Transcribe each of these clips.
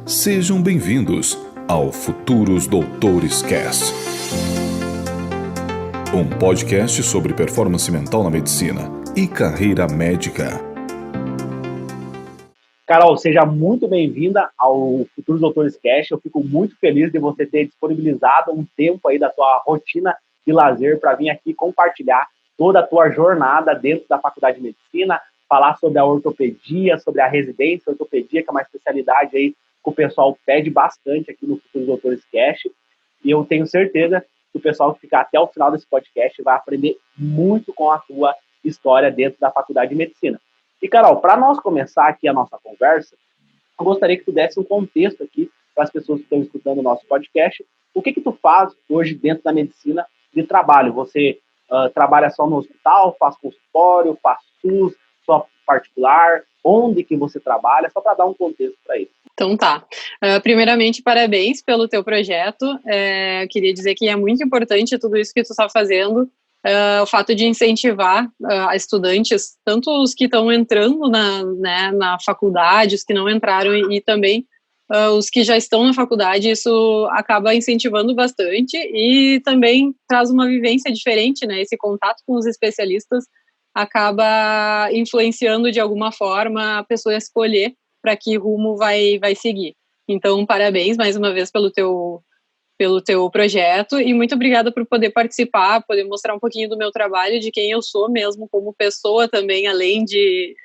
Sejam bem-vindos ao Futuros Doutores Cast, um podcast sobre performance mental na medicina e carreira médica. Carol, seja muito bem-vinda ao Futuros Doutores Cast. Eu fico muito feliz de você ter disponibilizado um tempo aí da tua rotina de lazer para vir aqui compartilhar toda a tua jornada dentro da Faculdade de Medicina, falar sobre a ortopedia, sobre a residência ortopedia, que é uma especialidade aí que o pessoal pede bastante aqui no Futuros Doutores Cast. E eu tenho certeza que o pessoal que ficar até o final desse podcast vai aprender muito com a tua história dentro da Faculdade de Medicina. E, Carol, para nós começar aqui a nossa conversa, eu gostaria que tu desse um contexto aqui para as pessoas que estão escutando o nosso podcast. O que tu faz hoje dentro da medicina de trabalho? Você trabalha só no hospital, faz consultório, faz SUS, só particular? Onde que você trabalha? Só para dar um contexto para isso. Então tá. Primeiramente, parabéns pelo teu projeto. Eu queria dizer que é muito importante tudo isso que tu está fazendo. O fato de incentivar estudantes, tanto os que estão entrando na faculdade, os que não entraram e também os que já estão na faculdade, isso acaba incentivando bastante e também traz uma vivência diferente, né? Esse contato com os especialistas acaba influenciando de alguma forma a pessoa a escolher para que rumo vai seguir. Então, parabéns mais uma vez pelo teu projeto e muito obrigada por poder participar, poder mostrar um pouquinho do meu trabalho, de quem eu sou mesmo como pessoa também, além de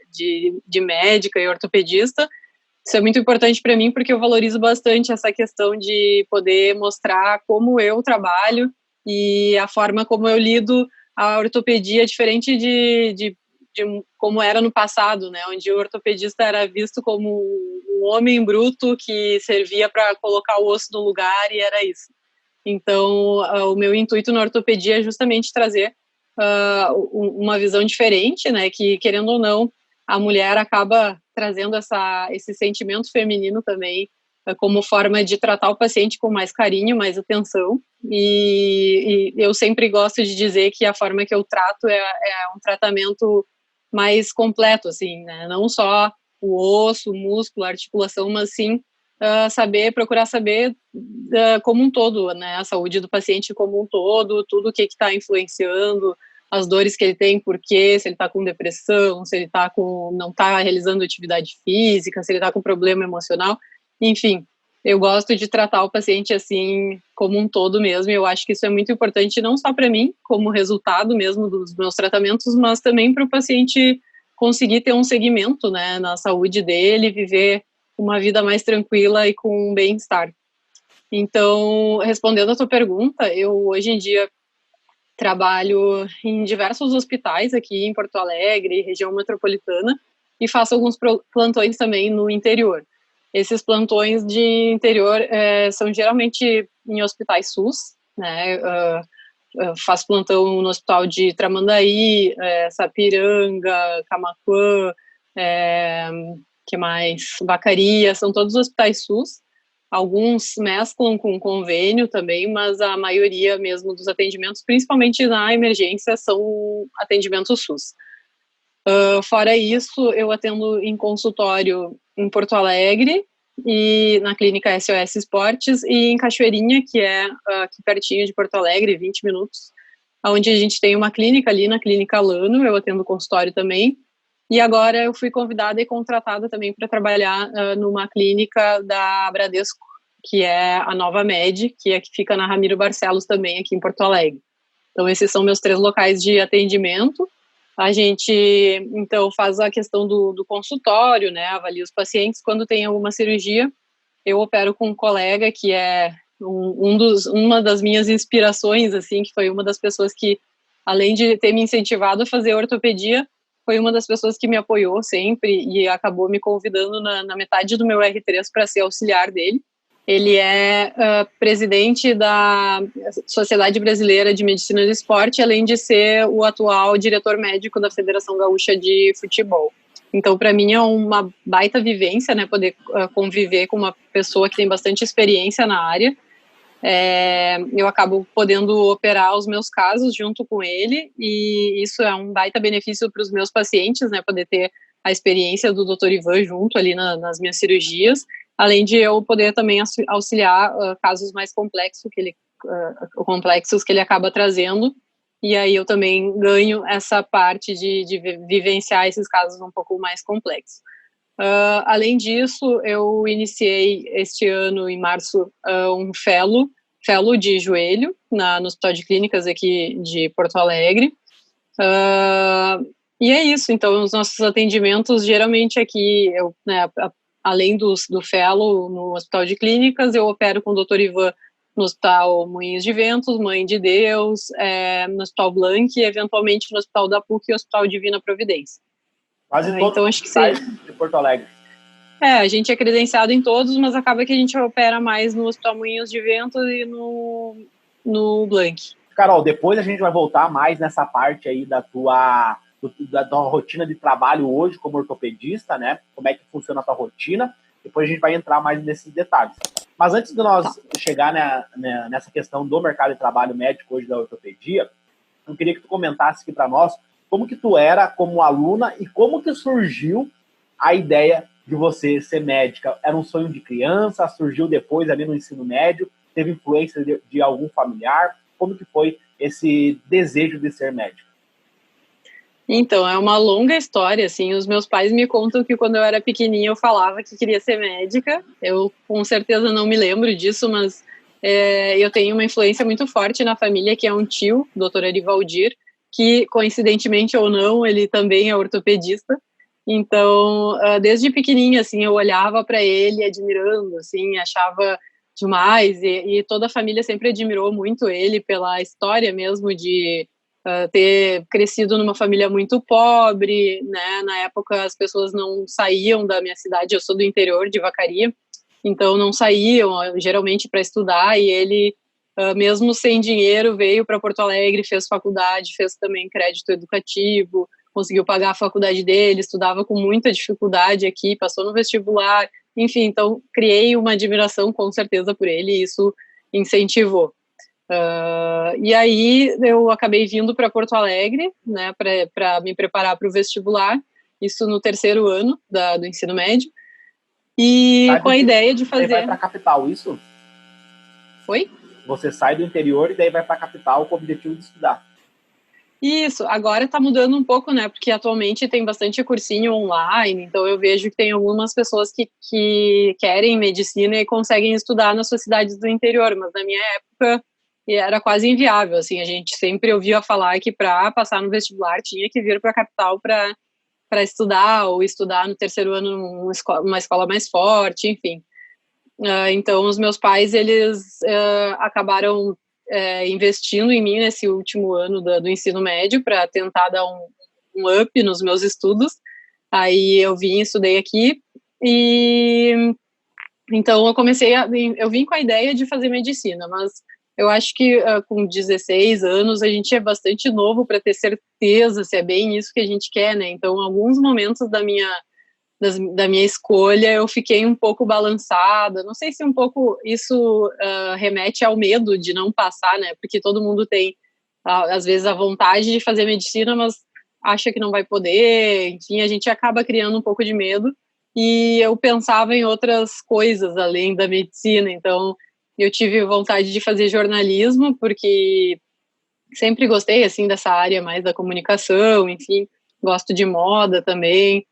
médica e ortopedista. Isso é muito importante para mim porque eu valorizo bastante essa questão de poder mostrar como eu trabalho e a forma como eu lido a ortopedia, diferente de como era no passado, né, onde o ortopedista era visto como um homem bruto que servia para colocar o osso no lugar e era isso. Então, o meu intuito na ortopedia é justamente trazer uma visão diferente, né, que, querendo ou não, a mulher acaba trazendo esse sentimento feminino também como forma de tratar o paciente com mais carinho, mais atenção, e eu sempre gosto de dizer que a forma que eu trato é um tratamento mais completo, assim, né? Não só o osso, o músculo, a articulação, mas sim procurar saber como um todo, né? A saúde do paciente como um todo, tudo o que está influenciando, as dores que ele tem, por quê, se ele está com depressão, se ele não está realizando atividade física, se ele está com problema emocional, enfim. Eu gosto de tratar o paciente assim, como um todo mesmo, e eu acho que isso é muito importante, não só para mim, como resultado mesmo dos meus tratamentos, mas também para o paciente conseguir ter um segmento, né, na saúde dele, viver uma vida mais tranquila e com bem-estar. Então, respondendo a tua pergunta, eu hoje em dia trabalho em diversos hospitais aqui em Porto Alegre, região metropolitana, e faço alguns plantões também no interior. Esses plantões de interior são geralmente em hospitais SUS, né? Faço plantão no hospital de Tramandaí, Sapiranga, Camaquã, que mais? Vacaria, são todos hospitais SUS. Alguns mesclam com convênio também, mas a maioria mesmo dos atendimentos, principalmente na emergência, são atendimentos SUS. Fora isso, eu atendo em consultório em Porto Alegre e na clínica SOS Esportes e em Cachoeirinha, que é aqui pertinho de Porto Alegre, 20 minutos, onde a gente tem uma clínica ali na Clínica Lano, eu atendo consultório também. E agora eu fui convidada e contratada também para trabalhar numa clínica da Bradesco, que é a Nova Med, que fica na Ramiro Barcelos também, aqui em Porto Alegre. Então, esses são meus 3 locais de atendimento. A gente, então, faz a questão do consultório, né, avalia os pacientes. Quando tem alguma cirurgia, eu opero com um colega que é uma das minhas inspirações, assim, que foi uma das pessoas que, além de ter me incentivado a fazer ortopedia, foi uma das pessoas que me apoiou sempre e acabou me convidando na metade do meu R3 para ser auxiliar dele. Ele é presidente da Sociedade Brasileira de Medicina do Esporte, além de ser o atual diretor médico da Federação Gaúcha de Futebol. Então, para mim, é uma baita vivência, né, poder conviver com uma pessoa que tem bastante experiência na área. Eu acabo podendo operar os meus casos junto com ele, e isso é um baita benefício para os meus pacientes, né, poder ter a experiência do Dr. Ivan junto ali nas minhas cirurgias, além de eu poder também auxiliar casos mais complexos que ele acaba trazendo, e aí eu também ganho essa parte de vivenciar esses casos um pouco mais complexos. Além disso, eu iniciei este ano, em março, um fellow de joelho no Hospital de Clínicas aqui de Porto Alegre. E é isso, então os nossos atendimentos geralmente aqui, além do fellow no Hospital de Clínicas, eu opero com o Dr. Ivan no Hospital Moinhos de Ventos, Mãe de Deus, no Hospital Blanc e eventualmente no Hospital da PUC e Hospital Divina Providência. Quase todos então, acho que sim. De Porto Alegre. A gente é credenciado em todos, mas acaba que a gente opera mais no Hospital Moinhos de Ventos e no Blanc. Carol, depois a gente vai voltar mais nessa parte aí da tua rotina de trabalho hoje como ortopedista, né? Como é que funciona a tua rotina. Depois a gente vai entrar mais nesses detalhes. Mas antes de nós chegar nessa questão do mercado de trabalho médico hoje da ortopedia, eu queria que tu comentasse aqui para nós como que tu era como aluna e como que surgiu a ideia de você ser médica. Era um sonho de criança? Surgiu depois ali no ensino médio? Teve influência de algum familiar? Como que foi esse desejo de ser médico? Então, é uma longa história, assim, os meus pais me contam que quando eu era pequenininha eu falava que queria ser médica, eu com certeza não me lembro disso, mas eu tenho uma influência muito forte na família, que é um tio, Dr. Arivaldir, que coincidentemente ou não, ele também é ortopedista, então, desde pequenininha, assim, eu olhava para ele admirando, assim, achava demais, e toda a família sempre admirou muito ele pela história mesmo de ter crescido numa família muito pobre, né? Na época as pessoas não saíam da minha cidade, eu sou do interior de Vacaria, então não saíam geralmente para estudar, e ele, mesmo sem dinheiro, veio para Porto Alegre, fez faculdade, fez também crédito educativo, conseguiu pagar a faculdade dele, estudava com muita dificuldade aqui, passou no vestibular, enfim, então criei uma admiração com certeza por ele, e isso incentivou. E aí eu acabei vindo para Porto Alegre, né, para me preparar para o vestibular, isso no terceiro ano do ensino médio, e com a ideia de fazer... Você vai para a capital, isso? Oi? Você sai do interior e daí vai para a capital com o objetivo de estudar. Isso, agora está mudando um pouco, né, porque atualmente tem bastante cursinho online, então eu vejo que tem algumas pessoas que querem medicina e conseguem estudar nas suas cidades do interior, mas na minha época era quase inviável, assim, a gente sempre ouvia falar que para passar no vestibular tinha que vir para a capital para estudar, ou estudar no terceiro ano numa escola mais forte, enfim. Então os meus pais, eles acabaram investindo em mim nesse último ano do ensino médio para tentar dar um up nos meus estudos. Aí eu vim, estudei aqui e então eu vim com a ideia de fazer medicina, mas eu acho que com 16 anos a gente é bastante novo para ter certeza se é bem isso que a gente quer, né? Então, em alguns momentos da minha escolha, eu fiquei um pouco balançada. Não sei se um pouco isso remete ao medo de não passar, né? Porque todo mundo tem, às vezes, a vontade de fazer medicina, mas acha que não vai poder. Enfim, a gente acaba criando um pouco de medo. E eu pensava em outras coisas além da medicina. Então, eu tive vontade de fazer jornalismo, porque sempre gostei, assim, dessa área mais da comunicação, enfim. Gosto de moda também.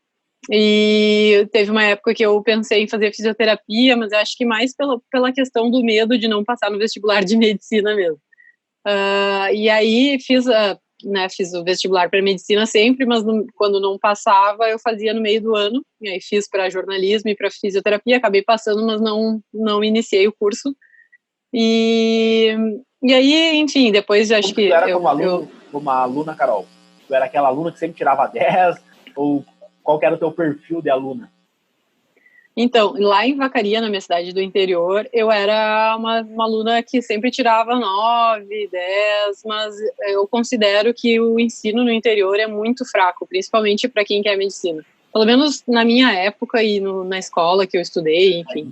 E teve uma época que eu pensei em fazer fisioterapia, mas eu acho que mais pela questão do medo de não passar no vestibular de medicina mesmo. E aí fiz o vestibular para medicina sempre, mas quando não passava, eu fazia no meio do ano. E aí fiz para jornalismo e para fisioterapia, acabei passando, mas não iniciei o curso. E aí, enfim, depois eu acho que... Tu era como aluna, Carol? Tu era aquela aluna que sempre tirava 10? Ou qual que era o teu perfil de aluna? Então, lá em Vacaria, na minha cidade do interior, eu era uma aluna que sempre tirava 9, 10, mas eu considero que o ensino no interior é muito fraco, principalmente para quem quer medicina. Pelo menos na minha época e na escola que eu estudei, enfim.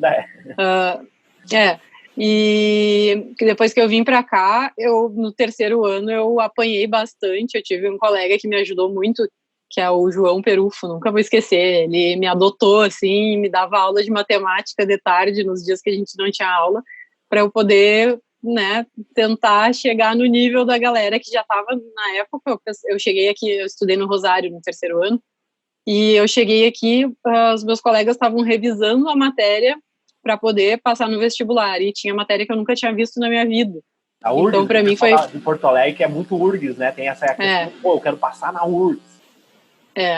E depois que eu vim para cá, no terceiro ano eu apanhei bastante. Eu tive um colega que me ajudou muito, que é o João Perufo, nunca vou esquecer. Ele me adotou, assim, me dava aula de matemática de tarde, nos dias que a gente não tinha aula, para eu poder, né, tentar chegar no nível da galera que já estava na época. Eu cheguei aqui, eu estudei no Rosário no terceiro ano, e eu cheguei aqui, os meus colegas estavam revisando a matéria para poder passar no vestibular, e tinha matéria que eu nunca tinha visto na minha vida. A URGS, então, para mim foi de Porto Alegre, que é muito URGS, né? Tem essa questão, pô, eu quero passar na URGS.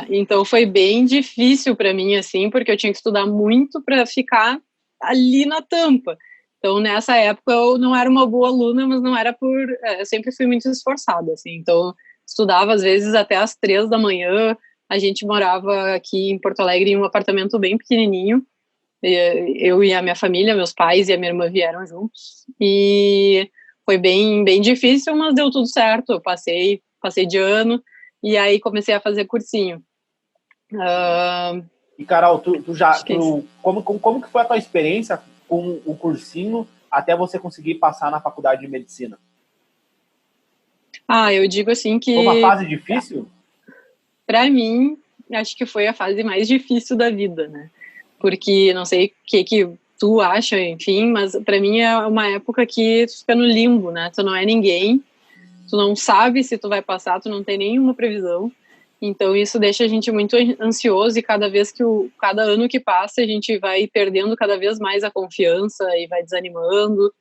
Então foi bem difícil para mim, assim, porque eu tinha que estudar muito para ficar ali na tampa. Então, nessa época, eu não era uma boa aluna, mas não era por... eu sempre fui muito esforçada, assim. Então, estudava, às vezes, até às 3 da manhã. A gente morava aqui em Porto Alegre em um apartamento bem pequenininho. Eu e a minha família, meus pais e a minha irmã vieram juntos. E foi bem, bem difícil, mas deu tudo certo. Eu passei de ano. E aí comecei a fazer cursinho. E, Carol, como que foi a tua experiência com o cursinho até você conseguir passar na faculdade de medicina? Eu digo assim que... Foi uma fase difícil? Para mim, acho que foi a fase mais difícil da vida, né? Porque, não sei o que tu acha, enfim, mas para mim é uma época que tu fica no limbo, né? Tu não é ninguém, tu não sabe se tu vai passar, tu não tem nenhuma previsão. Então isso deixa a gente muito ansioso, e cada ano que passa a gente vai perdendo cada vez mais a confiança e vai desanimando,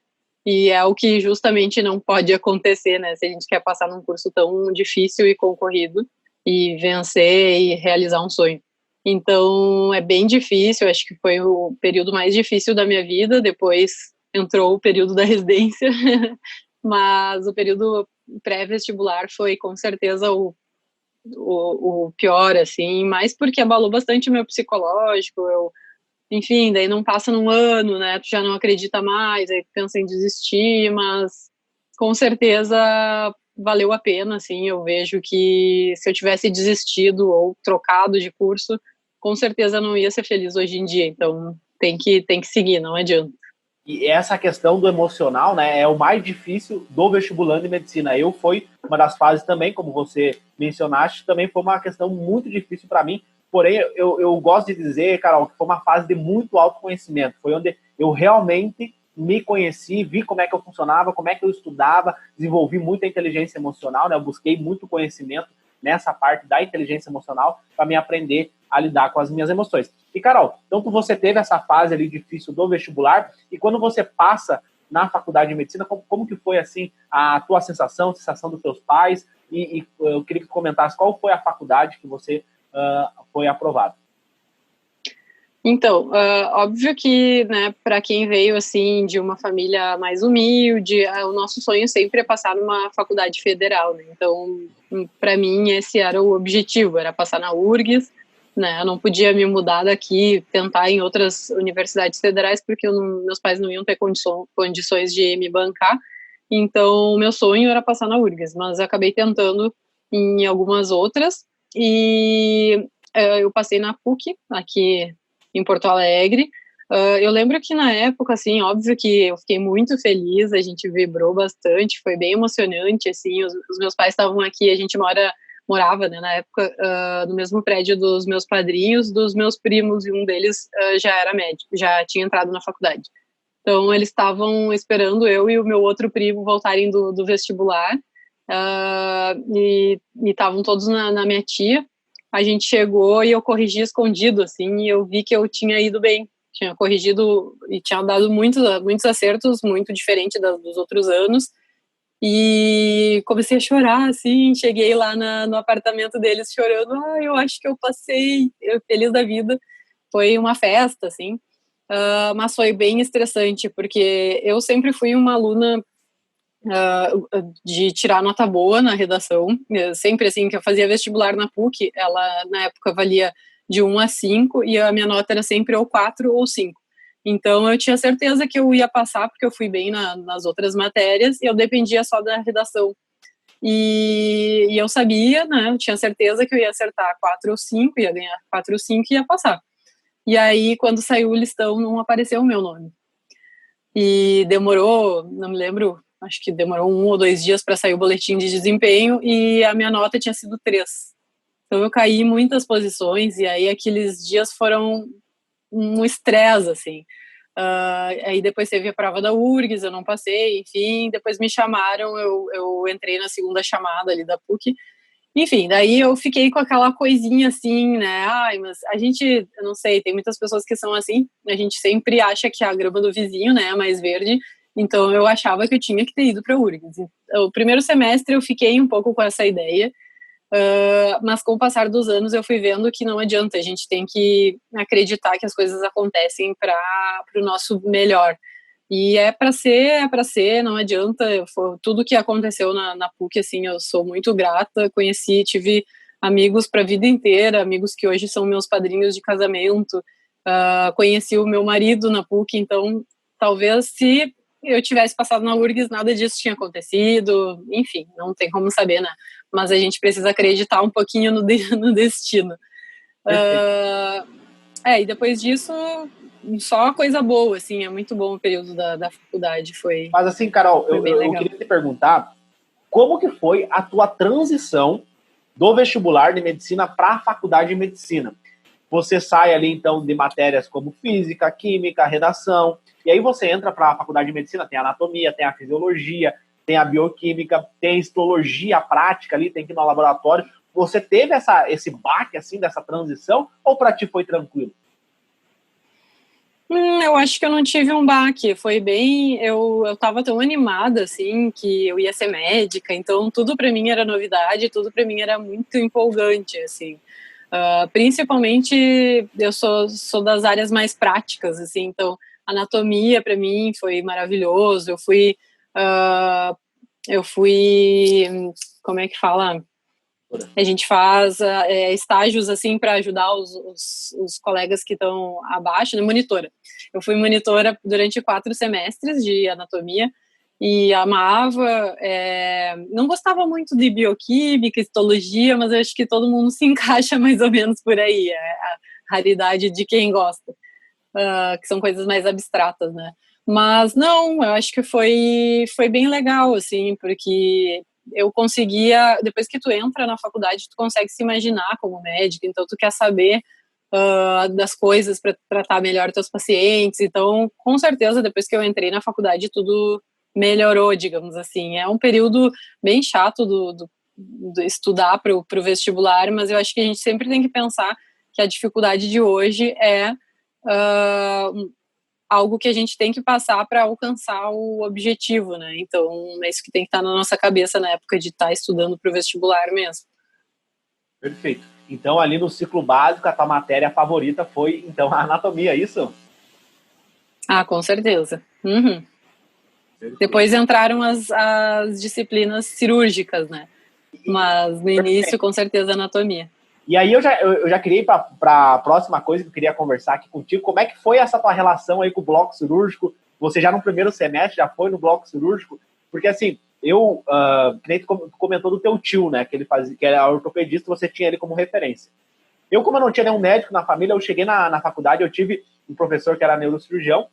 e é o que justamente não pode acontecer, né, se a gente quer passar num curso tão difícil e concorrido e vencer e realizar um sonho. Então é bem difícil, acho que foi o período mais difícil da minha vida. Depois entrou o período da residência, mas o período pré-vestibular foi com certeza o pior, assim, mais porque abalou bastante o meu psicológico. Enfim, daí não passa num ano, né, tu já não acredita mais, aí pensa em desistir, mas com certeza valeu a pena, assim. Eu vejo que se eu tivesse desistido ou trocado de curso, com certeza não ia ser feliz hoje em dia. Então tem que seguir, não adianta. E essa questão do emocional, né, é o mais difícil do vestibulando em medicina. Foi uma das fases também, como você mencionaste, também foi uma questão muito difícil para mim. Porém, eu gosto de dizer, Carol, que foi uma fase de muito autoconhecimento. Foi onde eu realmente me conheci, vi como é que eu funcionava, como é que eu estudava, desenvolvi muita inteligência emocional, né? Eu busquei muito conhecimento nessa parte da inteligência emocional para me aprender a lidar com as minhas emoções. E, Carol, então você teve essa fase ali difícil do vestibular, e quando você passa na faculdade de medicina, como que foi, assim, a tua sensação, a sensação dos teus pais? E eu queria que comentasse qual foi a faculdade que você foi aprovado. Então, óbvio que, né, para quem veio, assim, de uma família mais humilde, o nosso sonho sempre é passar numa faculdade federal, né? Então, para mim, esse era o objetivo, era passar na URGS, né? Eu não podia me mudar daqui, tentar em outras universidades federais, porque meus pais não iam ter condições de me bancar. Então, meu sonho era passar na URGS, mas eu acabei tentando em algumas outras, e eu passei na PUC, aqui em Porto Alegre. Eu lembro que na época, assim, óbvio que eu fiquei muito feliz, a gente vibrou bastante, foi bem emocionante, assim. Os meus pais estavam aqui, a gente morava, né, na época, no mesmo prédio dos meus padrinhos, dos meus primos, e um deles já era médico, já tinha entrado na faculdade. Então, eles estavam esperando eu e o meu outro primo voltarem do vestibular, e estavam todos na minha tia. A gente chegou e eu corrigi escondido, assim, e eu vi que eu tinha ido bem. Tinha corrigido e tinha dado muitos acertos, muito diferente dos outros anos. E comecei a chorar, assim, cheguei lá no apartamento deles chorando. Eu acho que eu passei, feliz da vida. Foi uma festa, assim, mas foi bem estressante, porque eu sempre fui uma aluna de tirar nota boa na redação. Sempre, assim, que eu fazia vestibular na PUC, ela na época valia de 1 a 5, e a minha nota era sempre ou 4 ou 5. Então eu tinha certeza que eu ia passar, porque eu fui bem nas outras matérias, e eu dependia só da redação. E eu sabia, né, eu tinha certeza que eu ia acertar 4 ou 5, ia ganhar 4 ou 5 e ia passar. E aí, quando saiu o listão, não apareceu o meu nome. E demorou, não me lembro, acho que demorou 1 ou 2 dias para sair o boletim de desempenho, e a minha nota tinha sido 3. Então eu caí em muitas posições e aí aqueles dias foram um estresse, assim. Aí depois teve a prova da URGS, eu não passei, enfim, depois me chamaram, eu entrei na segunda chamada ali da PUC, enfim, daí eu fiquei com aquela coisinha assim, né, ai, mas a gente, eu não sei, tem muitas pessoas que são assim, a gente sempre acha que a grama do vizinho, né, é mais verde, então eu achava que eu tinha que ter ido para a URGS. O primeiro semestre eu fiquei um pouco com essa ideia, mas com o passar dos anos eu fui vendo que não adianta, a gente tem que acreditar que as coisas acontecem para o nosso melhor. E é para ser, não adianta. Tudo que aconteceu na PUC, assim, eu sou muito grata. Tive amigos para a vida inteira, amigos que hoje são meus padrinhos de casamento. Conheci o meu marido na PUC, então talvez se eu tivesse passado na URGS, nada disso tinha acontecido. Enfim, não tem como saber, né? Mas a gente precisa acreditar um pouquinho no destino. E depois disso, só coisa boa, assim, é muito bom o período da faculdade, foi. Mas assim, Carol, eu queria te perguntar como que foi a tua transição do vestibular de medicina para a faculdade de medicina. Você sai ali, então, de matérias como física, química, redação, e aí você entra para a faculdade de medicina, tem a anatomia, tem a fisiologia, tem a bioquímica, tem a histologia prática ali, tem que ir no laboratório. Você teve esse baque, assim, dessa transição, ou para ti foi tranquilo? Eu acho que eu não tive um baque, foi bem, eu tava tão animada, assim, que eu ia ser médica, então tudo para mim era novidade, tudo para mim era muito empolgante, assim. Principalmente, eu sou das áreas mais práticas, assim, então anatomia para mim foi maravilhoso, eu fui, como é que fala? A gente faz estágios assim para ajudar os colegas que estão abaixo, né? Monitora. Eu fui monitora durante 4 semestres de anatomia e amava. Não gostava muito de bioquímica, histologia, mas eu acho que todo mundo se encaixa mais ou menos por aí. É a raridade de quem gosta, que são coisas mais abstratas, né? Mas não, eu acho que foi bem legal, assim, porque eu conseguia, depois que tu entra na faculdade, tu consegue se imaginar como médico, então tu quer saber das coisas para tratar melhor teus pacientes, então com certeza depois que eu entrei na faculdade tudo melhorou, digamos assim. É um período bem chato do estudar para o vestibular, mas eu acho que a gente sempre tem que pensar que a dificuldade de hoje é algo que a gente tem que passar para alcançar o objetivo, né? Então, é isso que tem que estar na nossa cabeça na época de estar estudando para o vestibular mesmo. Perfeito. Então, ali no ciclo básico, a tua matéria favorita foi, então, a anatomia, é isso? Com certeza. Uhum. Depois entraram as disciplinas cirúrgicas, né? Mas no início, com certeza, anatomia. E aí eu já queria ir para a próxima coisa que eu queria conversar aqui contigo. Como é que foi essa tua relação aí com o bloco cirúrgico? Você já no primeiro semestre já foi no bloco cirúrgico? Porque assim, que nem tu comentou do teu tio, né? Que era ortopedista, você tinha ele como referência. Como eu não tinha nenhum médico na família, eu cheguei na faculdade, eu tive um professor que era neurocirurgião,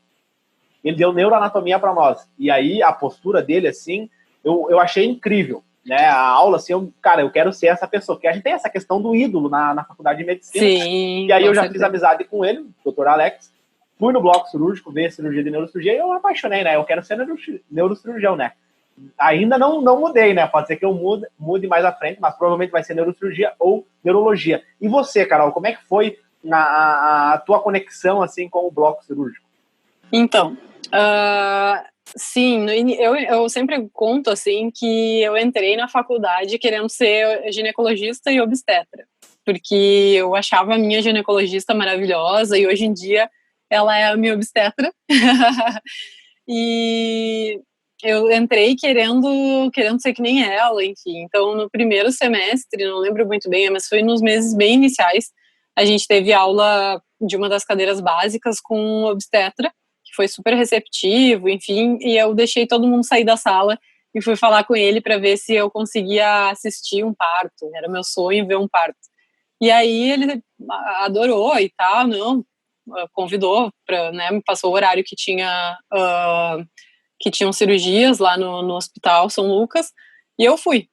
ele deu neuroanatomia para nós. E aí a postura dele, assim, eu achei incrível. Né, a aula, assim, eu quero ser essa pessoa, porque a gente tem essa questão do ídolo na faculdade de medicina. Sim, e aí eu já fiz amizade com ele, o Dr. Alex, fui no bloco cirúrgico, ver cirurgia de neurocirurgia, e eu me apaixonei, né, eu quero ser neurocirurgião, né. Ainda não mudei, né, pode ser que eu mude mais à frente, mas provavelmente vai ser neurocirurgia ou neurologia. E você, Carol, como é que foi a tua conexão, assim, com o bloco cirúrgico? Então, sim, eu sempre conto assim que eu entrei na faculdade querendo ser ginecologista e obstetra, porque eu achava a minha ginecologista maravilhosa e hoje em dia ela é a minha obstetra. E eu entrei querendo ser que nem ela, enfim. Então, no primeiro semestre, não lembro muito bem, mas foi nos meses bem iniciais, a gente teve aula de uma das cadeiras básicas com um obstetra, que foi super receptivo, enfim, e eu deixei todo mundo sair da sala e fui falar com ele para ver se eu conseguia assistir um parto. Era meu sonho ver um parto. E aí ele adorou e tal, não, convidou para, né, me passou o horário que tinham cirurgias lá no Hospital São Lucas, e eu fui.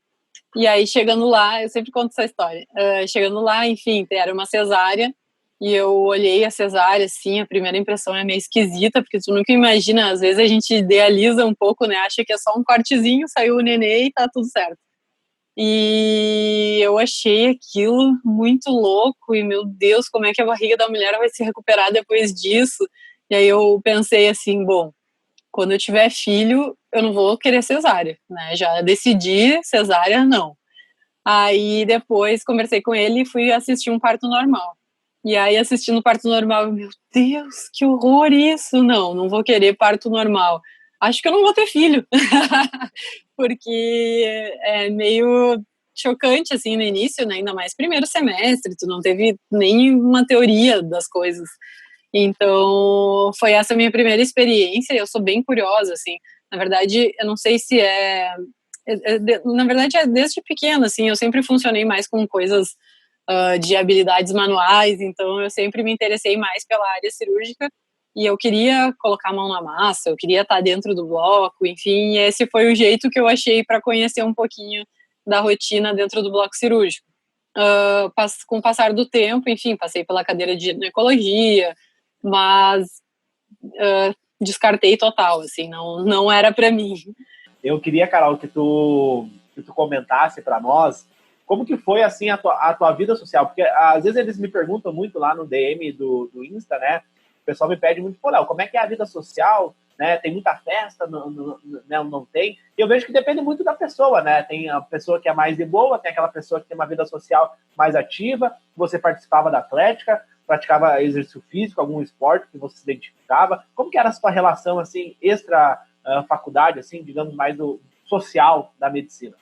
E aí, chegando lá, eu sempre conto essa história. Chegando lá, enfim, era uma cesárea, e eu olhei a cesárea, assim, a primeira impressão é meio esquisita, porque tu nunca imagina, às vezes a gente idealiza um pouco, né, acha que é só um cortezinho, saiu o nenê e tá tudo certo. E eu achei aquilo muito louco, e meu Deus, como é que a barriga da mulher vai se recuperar depois disso? E aí eu pensei assim, bom, quando eu tiver filho, eu não vou querer cesárea, né? Já decidi, cesárea não. Aí depois conversei com ele e fui assistir um parto normal. E aí assistindo o parto normal, meu Deus, que horror isso! Não, não vou querer parto normal. Acho que eu não vou ter filho. Porque é meio chocante, assim, no início, né? Ainda mais primeiro semestre, tu não teve nenhuma teoria das coisas. Então, foi essa minha primeira experiência e eu sou bem curiosa, assim. Na verdade, eu não sei se na verdade, é desde pequena, assim, eu sempre funcionei mais com coisas de habilidades manuais, então eu sempre me interessei mais pela área cirúrgica e eu queria colocar a mão na massa, eu queria estar dentro do bloco, enfim, e esse foi o jeito que eu achei para conhecer um pouquinho da rotina dentro do bloco cirúrgico. Com o passar do tempo, enfim, passei pela cadeira de ginecologia, mas descartei total, assim, não era para mim. Eu queria, Carol, que tu comentasse para nós como que foi, assim, a tua vida social, porque às vezes eles me perguntam muito lá no DM do Insta, né, o pessoal me pede muito, pô, Léo, como é que é a vida social, né, tem muita festa, não tem, e eu vejo que depende muito da pessoa, né, tem a pessoa que é mais de boa, tem aquela pessoa que tem uma vida social mais ativa, você participava da atlética, praticava exercício físico, algum esporte que você se identificava, como que era a sua relação, assim, extra faculdade, assim, digamos, mais do social da medicina?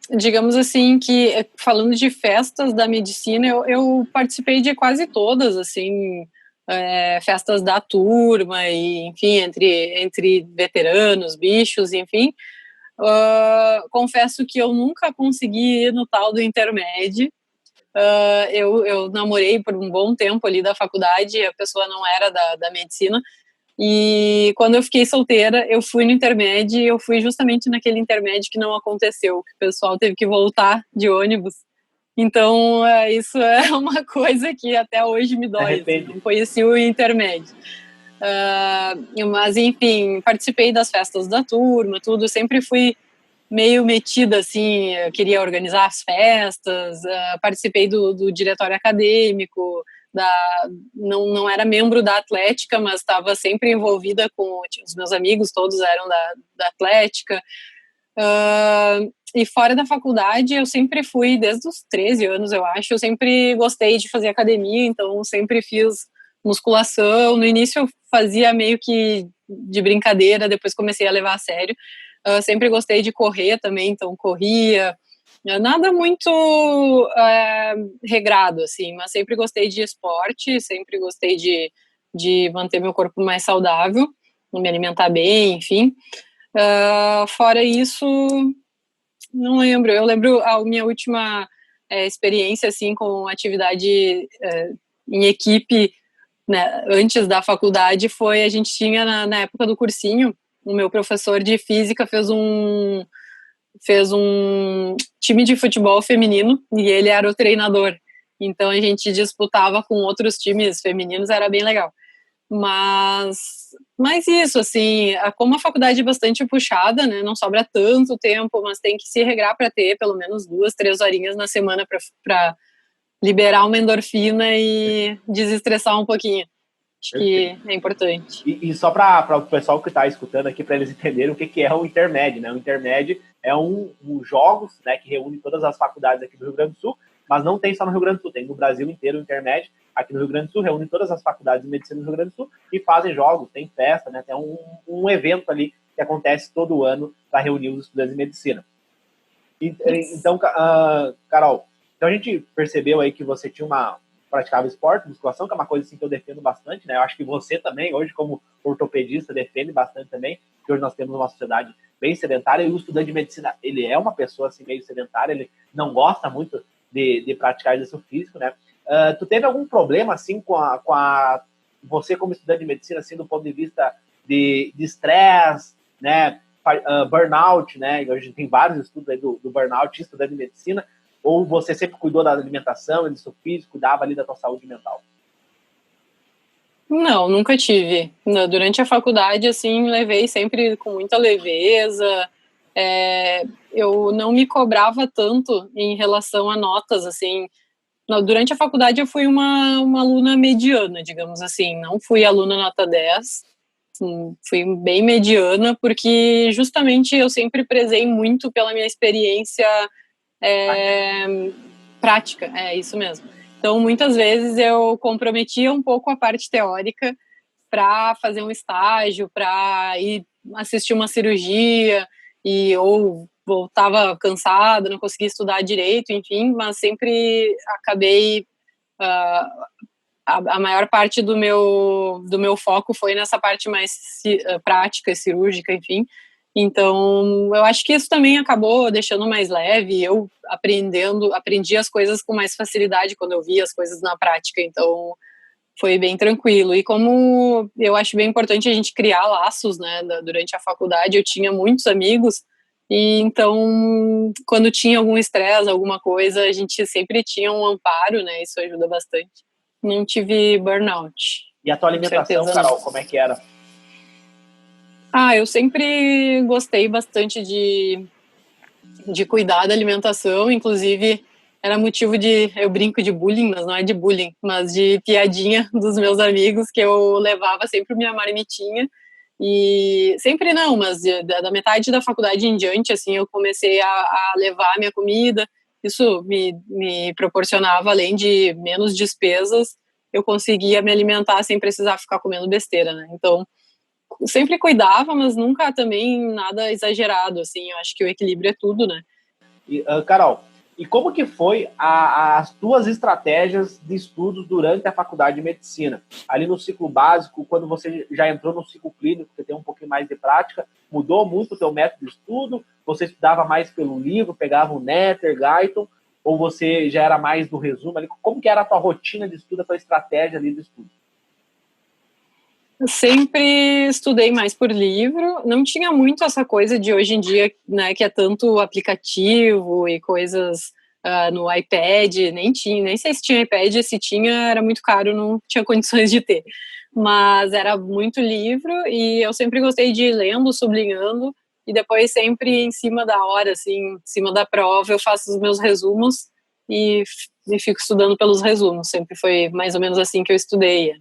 Digamos assim que, falando de festas da medicina, eu participei de quase todas, assim, festas da turma, e, enfim, entre veteranos, bichos, enfim. Confesso que eu nunca consegui ir no tal do intermédio. Eu namorei por um bom tempo ali da faculdade, a pessoa não era da medicina, e quando eu fiquei solteira, eu fui no intermédio, e eu fui justamente naquele intermédio que não aconteceu, que o pessoal teve que voltar de ônibus. Então, isso é uma coisa que até hoje me dói, assim, não conheci o intermédio. Mas, enfim, participei das festas da turma, tudo, sempre fui meio metida, assim, eu queria organizar as festas, participei do diretório acadêmico, não era membro da Atlética, mas estava sempre envolvida com os meus amigos, todos eram da Atlética. E fora da faculdade, eu sempre fui, desde os 13 anos, eu acho, eu sempre gostei de fazer academia, então sempre fiz musculação. No início eu fazia meio que de brincadeira, depois comecei a levar a sério. Sempre gostei de correr também, então corria. Nada muito regrado, assim, mas sempre gostei de esporte, sempre gostei de manter meu corpo mais saudável, me alimentar bem, enfim. Fora isso, não lembro. Eu lembro a minha última experiência, assim, com atividade em equipe, né, antes da faculdade, a gente tinha, na época do cursinho, o meu professor de física fez um time de futebol feminino e ele era o treinador. Então a gente disputava com outros times femininos, era bem legal. Mas isso, assim, como a faculdade é bastante puxada, né, não sobra tanto tempo, mas tem que se regrar para ter pelo menos 2, 3 horinhas na semana para liberar uma endorfina e desestressar um pouquinho. Acho que é importante. E só para o pessoal que está escutando aqui, para eles entenderem o que é o intermédio, né? O intermédio é um jogos, né, que reúne todas as faculdades aqui do Rio Grande do Sul, mas não tem só no Rio Grande do Sul, tem no Brasil inteiro o intermédio. Aqui no Rio Grande do Sul reúne todas as faculdades de medicina do Rio Grande do Sul e fazem jogos, tem festa, né? Tem um evento ali que acontece todo ano para reunir os estudantes de medicina. Então, Carol, então a gente percebeu aí que você praticava esporte, musculação, que é uma coisa assim que eu defendo bastante, né? Eu acho que você também, hoje como ortopedista, defende bastante também, porque hoje nós temos uma sociedade bem sedentária e o estudante de medicina, ele é uma pessoa assim meio sedentária, ele não gosta muito de praticar exercício físico, né? Tu teve algum problema assim com você como estudante de medicina, assim, do ponto de vista de estresse, né? burnout, né? Hoje tem vários estudos aí do burnout, estudando medicina, ou você sempre cuidou da alimentação, exercício físico, cuidava ali da tua saúde mental? Não, nunca tive. Durante a faculdade, assim, levei sempre com muita leveza. Eu não me cobrava tanto em relação a notas, assim. Durante a faculdade eu fui uma aluna mediana, digamos assim. Não fui aluna nota 10, fui bem mediana, porque justamente eu sempre prezei muito pela minha experiência prática, é isso mesmo. Então, muitas vezes eu comprometia um pouco a parte teórica para fazer um estágio, para ir assistir uma cirurgia, ou voltava cansada, não conseguia estudar direito, enfim, mas sempre acabei a maior parte do meu foco foi nessa parte mais prática, cirúrgica, enfim. Então, eu acho que isso também acabou deixando mais leve, eu aprendi as coisas com mais facilidade quando eu via as coisas na prática, então foi bem tranquilo. E como eu acho bem importante a gente criar laços, né, durante a faculdade, eu tinha muitos amigos, e então, quando tinha algum estresse, alguma coisa, a gente sempre tinha um amparo, né, isso ajuda bastante. Não tive burnout. E a tua alimentação, Carol, como é que era? Eu sempre gostei bastante de cuidar da alimentação, inclusive era motivo eu brinco de bullying, mas não é de bullying, mas de piadinha dos meus amigos, que eu levava sempre minha marmitinha, e sempre não, mas da metade da faculdade em diante, assim, eu comecei a levar a minha comida, isso me proporcionava, além de menos despesas, eu conseguia me alimentar sem precisar ficar comendo besteira, né, então sempre cuidava, mas nunca também nada exagerado, assim, eu acho que o equilíbrio é tudo, né. Carol, e como que foi as tuas estratégias de estudos durante a faculdade de medicina? Ali no ciclo básico, quando você já entrou no ciclo clínico, que tem um pouquinho mais de prática, mudou muito o teu método de estudo? Você estudava mais pelo livro, pegava o Netter, Guyton, ou você já era mais do resumo ali? Como que era a tua rotina de estudo, a tua estratégia ali de estudo? Eu sempre estudei mais por livro, não tinha muito essa coisa de hoje em dia, né, que é tanto aplicativo e coisas no iPad, nem sei se tinha iPad, se tinha era muito caro, não tinha condições de ter, mas era muito livro e eu sempre gostei de ir lendo, sublinhando e depois sempre em cima da hora, assim, em cima da prova eu faço os meus resumos e fico estudando pelos resumos, sempre foi mais ou menos assim que eu estudei,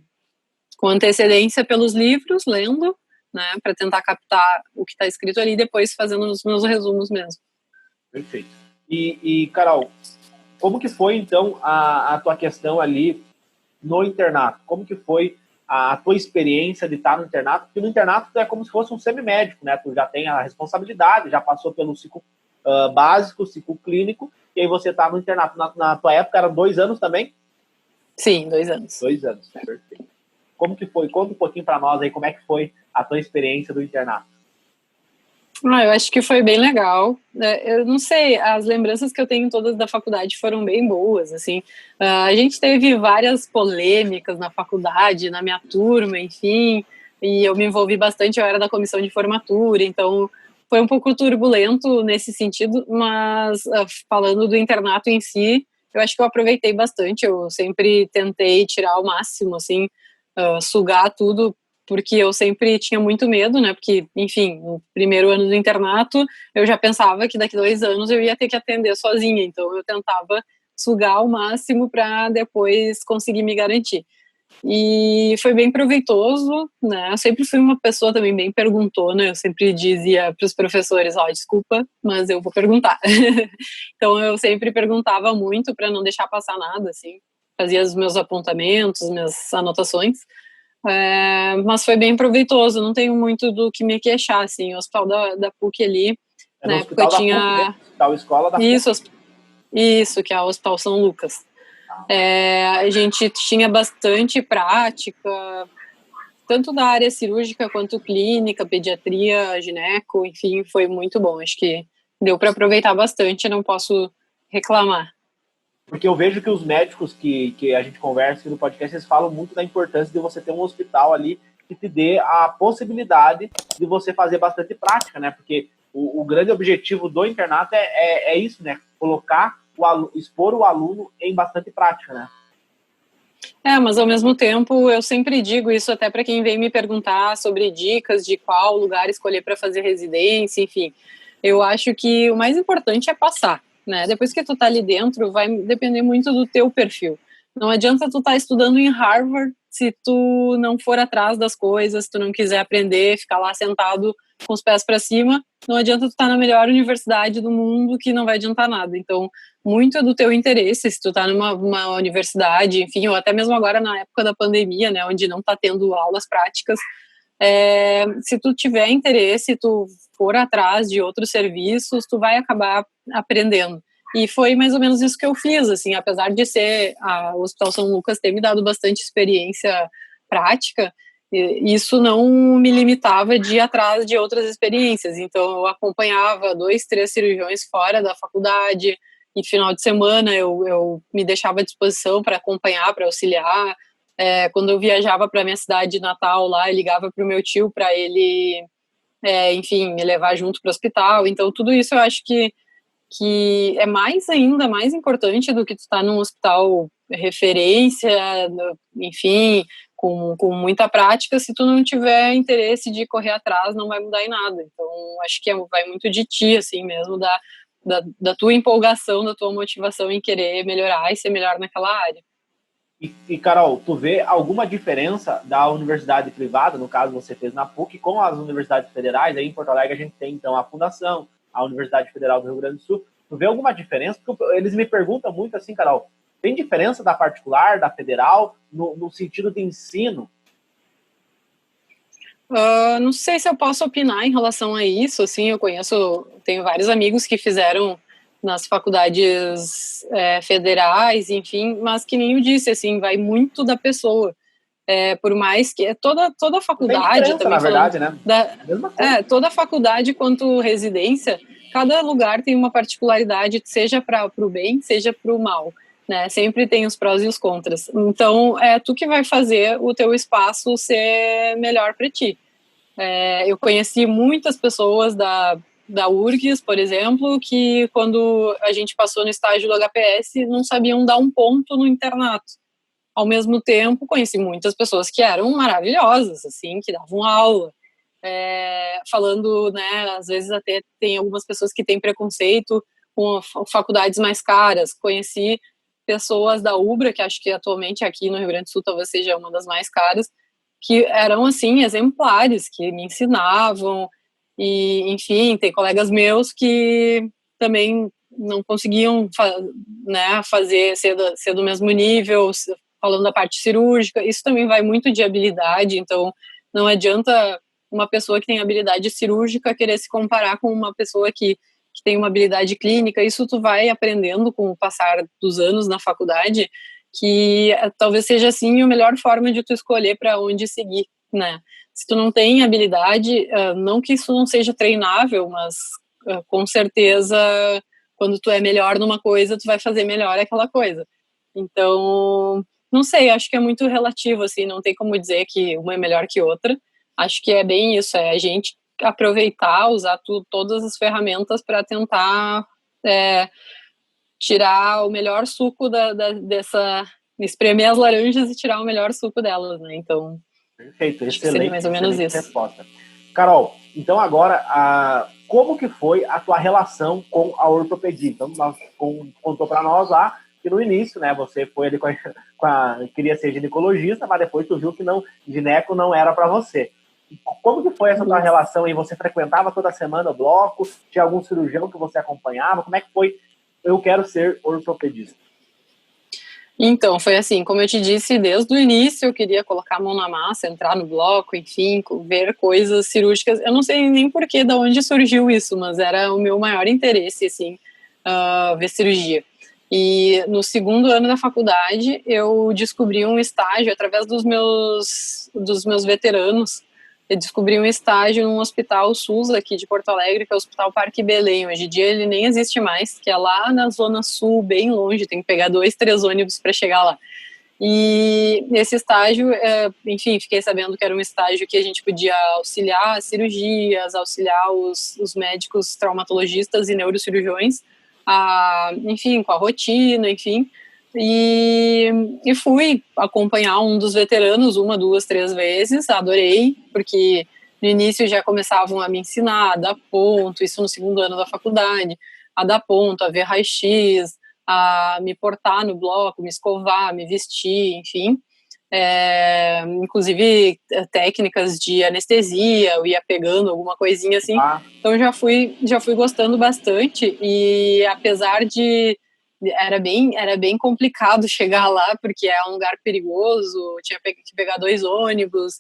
com antecedência pelos livros, lendo, né, para tentar captar o que está escrito ali e depois fazendo os meus resumos mesmo. Perfeito. E Carol, como que foi, então, a tua questão ali no internato? Como que foi a tua experiência de estar no internato? Porque no internato tu é como se fosse um semimédico, né? Tu já tem a responsabilidade, já passou pelo ciclo básico, ciclo clínico, e aí você está no internato. Na tua época eram 2 anos também? Sim, 2 anos. 2 anos, perfeito. Como que foi? Conta um pouquinho para nós aí como é que foi a tua experiência do internato. Eu acho que foi bem legal. Eu não sei, as lembranças que eu tenho todas da faculdade foram bem boas, assim. A gente teve várias polêmicas na faculdade, na minha turma, enfim, e eu me envolvi bastante, eu era da comissão de formatura, então foi um pouco turbulento nesse sentido, mas falando do internato em si, eu acho que eu aproveitei bastante, eu sempre tentei tirar o máximo, assim, sugar tudo, porque eu sempre tinha muito medo, né, porque, enfim, no primeiro ano do internato, eu já pensava que daqui 2 anos eu ia ter que atender sozinha, então eu tentava sugar ao máximo para depois conseguir me garantir. E foi bem proveitoso, né, eu sempre fui uma pessoa também bem perguntona, eu sempre dizia para os professores, desculpa, mas eu vou perguntar. Então eu sempre perguntava muito para não deixar passar nada, assim, fazia os meus apontamentos, minhas anotações, mas foi bem proveitoso, não tenho muito do que me queixar, assim, o hospital da PUC ali, É na no época hospital da tinha... PUC, né? Hospital Escola da PUC. Isso, que é o Hospital São Lucas. A gente tinha bastante prática, tanto da área cirúrgica quanto clínica, pediatria, gineco, enfim, foi muito bom, acho que deu para aproveitar bastante, não posso reclamar. Porque eu vejo que os médicos que a gente conversa aqui no podcast, eles falam muito da importância de você ter um hospital ali que te dê a possibilidade de você fazer bastante prática, né? Porque o grande objetivo do internato é isso, né? Colocar expor o aluno em bastante prática, né? Mas ao mesmo tempo eu sempre digo isso até para quem vem me perguntar sobre dicas de qual lugar escolher para fazer residência, enfim. Eu acho que o mais importante é passar, né? Depois que tu tá ali dentro, vai depender muito do teu perfil. Não adianta tu estar estudando em Harvard se tu não for atrás das coisas, se tu não quiser aprender, ficar lá sentado com os pés para cima. Não adianta tu estar na melhor universidade do mundo, que não vai adiantar nada. Então, muito é do teu interesse, se tu tá numa universidade, enfim, ou até mesmo agora na época da pandemia, né, onde não tá tendo aulas práticas, se tu tiver interesse, tu for atrás de outros serviços, tu vai acabar aprendendo. E foi mais ou menos isso que eu fiz, assim, apesar de ser o Hospital São Lucas ter me dado bastante experiência prática, isso não me limitava de ir atrás de outras experiências. Então eu acompanhava 2, 3 cirurgiões fora da faculdade, e final de semana eu me deixava à disposição para acompanhar, para auxiliar. Quando eu viajava para minha cidade natal lá, eu ligava para o meu tio para ele, enfim, me levar junto para o hospital. Então tudo isso eu acho que é ainda mais importante do que tu estar num hospital referência, enfim, com muita prática. Se tu não tiver interesse de correr atrás, não vai mudar em nada. Então acho que vai muito de ti, assim mesmo, da tua empolgação, da tua motivação em querer melhorar e ser melhor naquela área. E Carol, tu vê alguma diferença da universidade privada, no caso você fez na PUC, com as universidades federais? Aí em Porto Alegre a gente tem então a Fundação, a Universidade Federal do Rio Grande do Sul. Tu vê alguma diferença? Porque eles me perguntam muito assim, Carol, tem diferença da particular, da federal, no sentido de ensino? Não sei se eu posso opinar em relação a isso, assim, tenho vários amigos que fizeram nas faculdades federais, enfim, mas que nem eu disse, assim, vai muito da pessoa. Por mais que toda faculdade tem também na verdade, né? Toda faculdade quanto residência, cada lugar tem uma particularidade, seja para o bem, seja para o mal, né? Sempre tem os prós e os contras. Então é tu que vai fazer o teu espaço ser melhor para ti. Eu conheci muitas pessoas da URGS, por exemplo, que quando a gente passou no estágio do HPS não sabiam dar um ponto no internato. Ao mesmo tempo, conheci muitas pessoas que eram maravilhosas, assim, que davam aula, falando, né, às vezes até tem algumas pessoas que têm preconceito com faculdades mais caras. Conheci pessoas da UBRA, que acho que atualmente aqui no Rio Grande do Sul talvez seja uma das mais caras, que eram, assim, exemplares, que me ensinavam, e, enfim, tem colegas meus que também não conseguiam ser do mesmo nível, falando da parte cirúrgica. Isso também vai muito de habilidade, então não adianta uma pessoa que tem habilidade cirúrgica querer se comparar com uma pessoa que tem uma habilidade clínica. Isso tu vai aprendendo com o passar dos anos na faculdade, que talvez seja assim a melhor forma de tu escolher para onde seguir, né? Se tu não tem habilidade, não que isso não seja treinável, mas com certeza quando tu é melhor numa coisa, tu vai fazer melhor aquela coisa. Então, não sei, acho que é muito relativo, assim, não tem como dizer que uma é melhor que outra. Acho que é bem isso, é a gente aproveitar, usar todas as ferramentas para tentar tirar o melhor suco espremer as laranjas e tirar o melhor suco delas, né? Então, perfeito, acho que seria mais ou menos isso. Resposta. Carol, então agora, como que foi a tua relação com a ortopedia? Então, contou para nós lá que no início, né, você foi ali queria ser ginecologista, mas depois tu viu que gineco não era para você. Como que foi essa tua relação aí? Você frequentava toda semana o bloco? Tinha algum cirurgião que você acompanhava? Como é que foi? Eu quero ser ortopedista. Então, foi assim, como eu te disse, desde o início eu queria colocar a mão na massa, entrar no bloco, enfim, ver coisas cirúrgicas. Eu não sei nem porquê, de onde surgiu isso, mas era o meu maior interesse, assim, ver cirurgia. E no segundo ano da faculdade, eu descobri um estágio através dos meus veteranos. Eu descobri um estágio num hospital SUS aqui de Porto Alegre, que é o Hospital Parque Belém. Hoje em dia ele nem existe mais, que é lá na Zona Sul, bem longe, tem que pegar 2, 3 ônibus para chegar lá. E nesse estágio, enfim, fiquei sabendo que era um estágio que a gente podia auxiliar cirurgias, auxiliar os médicos traumatologistas e neurocirurgiões, enfim, com a rotina, enfim. E fui acompanhar um dos veteranos 1, 2, 3 vezes, adorei, porque no início já começavam a me ensinar a dar ponto, isso no 2º ano da faculdade, a dar ponto, a ver raio-x, a me portar no bloco, me escovar, me vestir, enfim. Inclusive técnicas de anestesia, eu ia pegando alguma coisinha assim. Então já fui gostando bastante, e apesar de era bem complicado chegar lá, porque é um lugar perigoso, tinha que pegar 2 ônibus,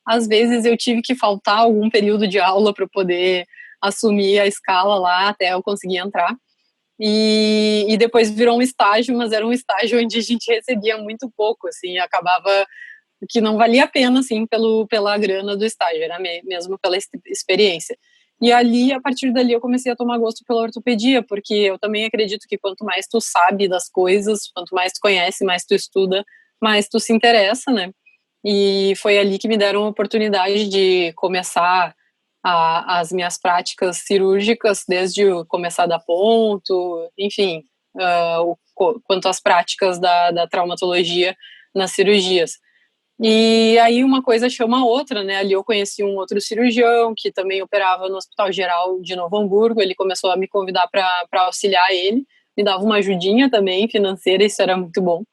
às vezes eu tive que faltar algum período de aula para poder assumir a escala lá até eu conseguir entrar. E depois virou um estágio, mas era um estágio onde a gente recebia muito pouco, assim, acabava que não valia a pena, assim, pela grana do estágio, era mesmo pela experiência. E ali, a partir dali, eu comecei a tomar gosto pela ortopedia, porque eu também acredito que quanto mais tu sabe das coisas, quanto mais tu conhece, mais tu estuda, mais tu se interessa, né? E foi ali que me deram a oportunidade de começar as minhas práticas cirúrgicas, desde começar a dar ponto, enfim, quanto às práticas da traumatologia nas cirurgias. E aí uma coisa chama a outra, né? Ali eu conheci um outro cirurgião que também operava no Hospital Geral de Novo Hamburgo, ele começou a me convidar para auxiliar ele, me dava uma ajudinha também financeira, isso era muito bom.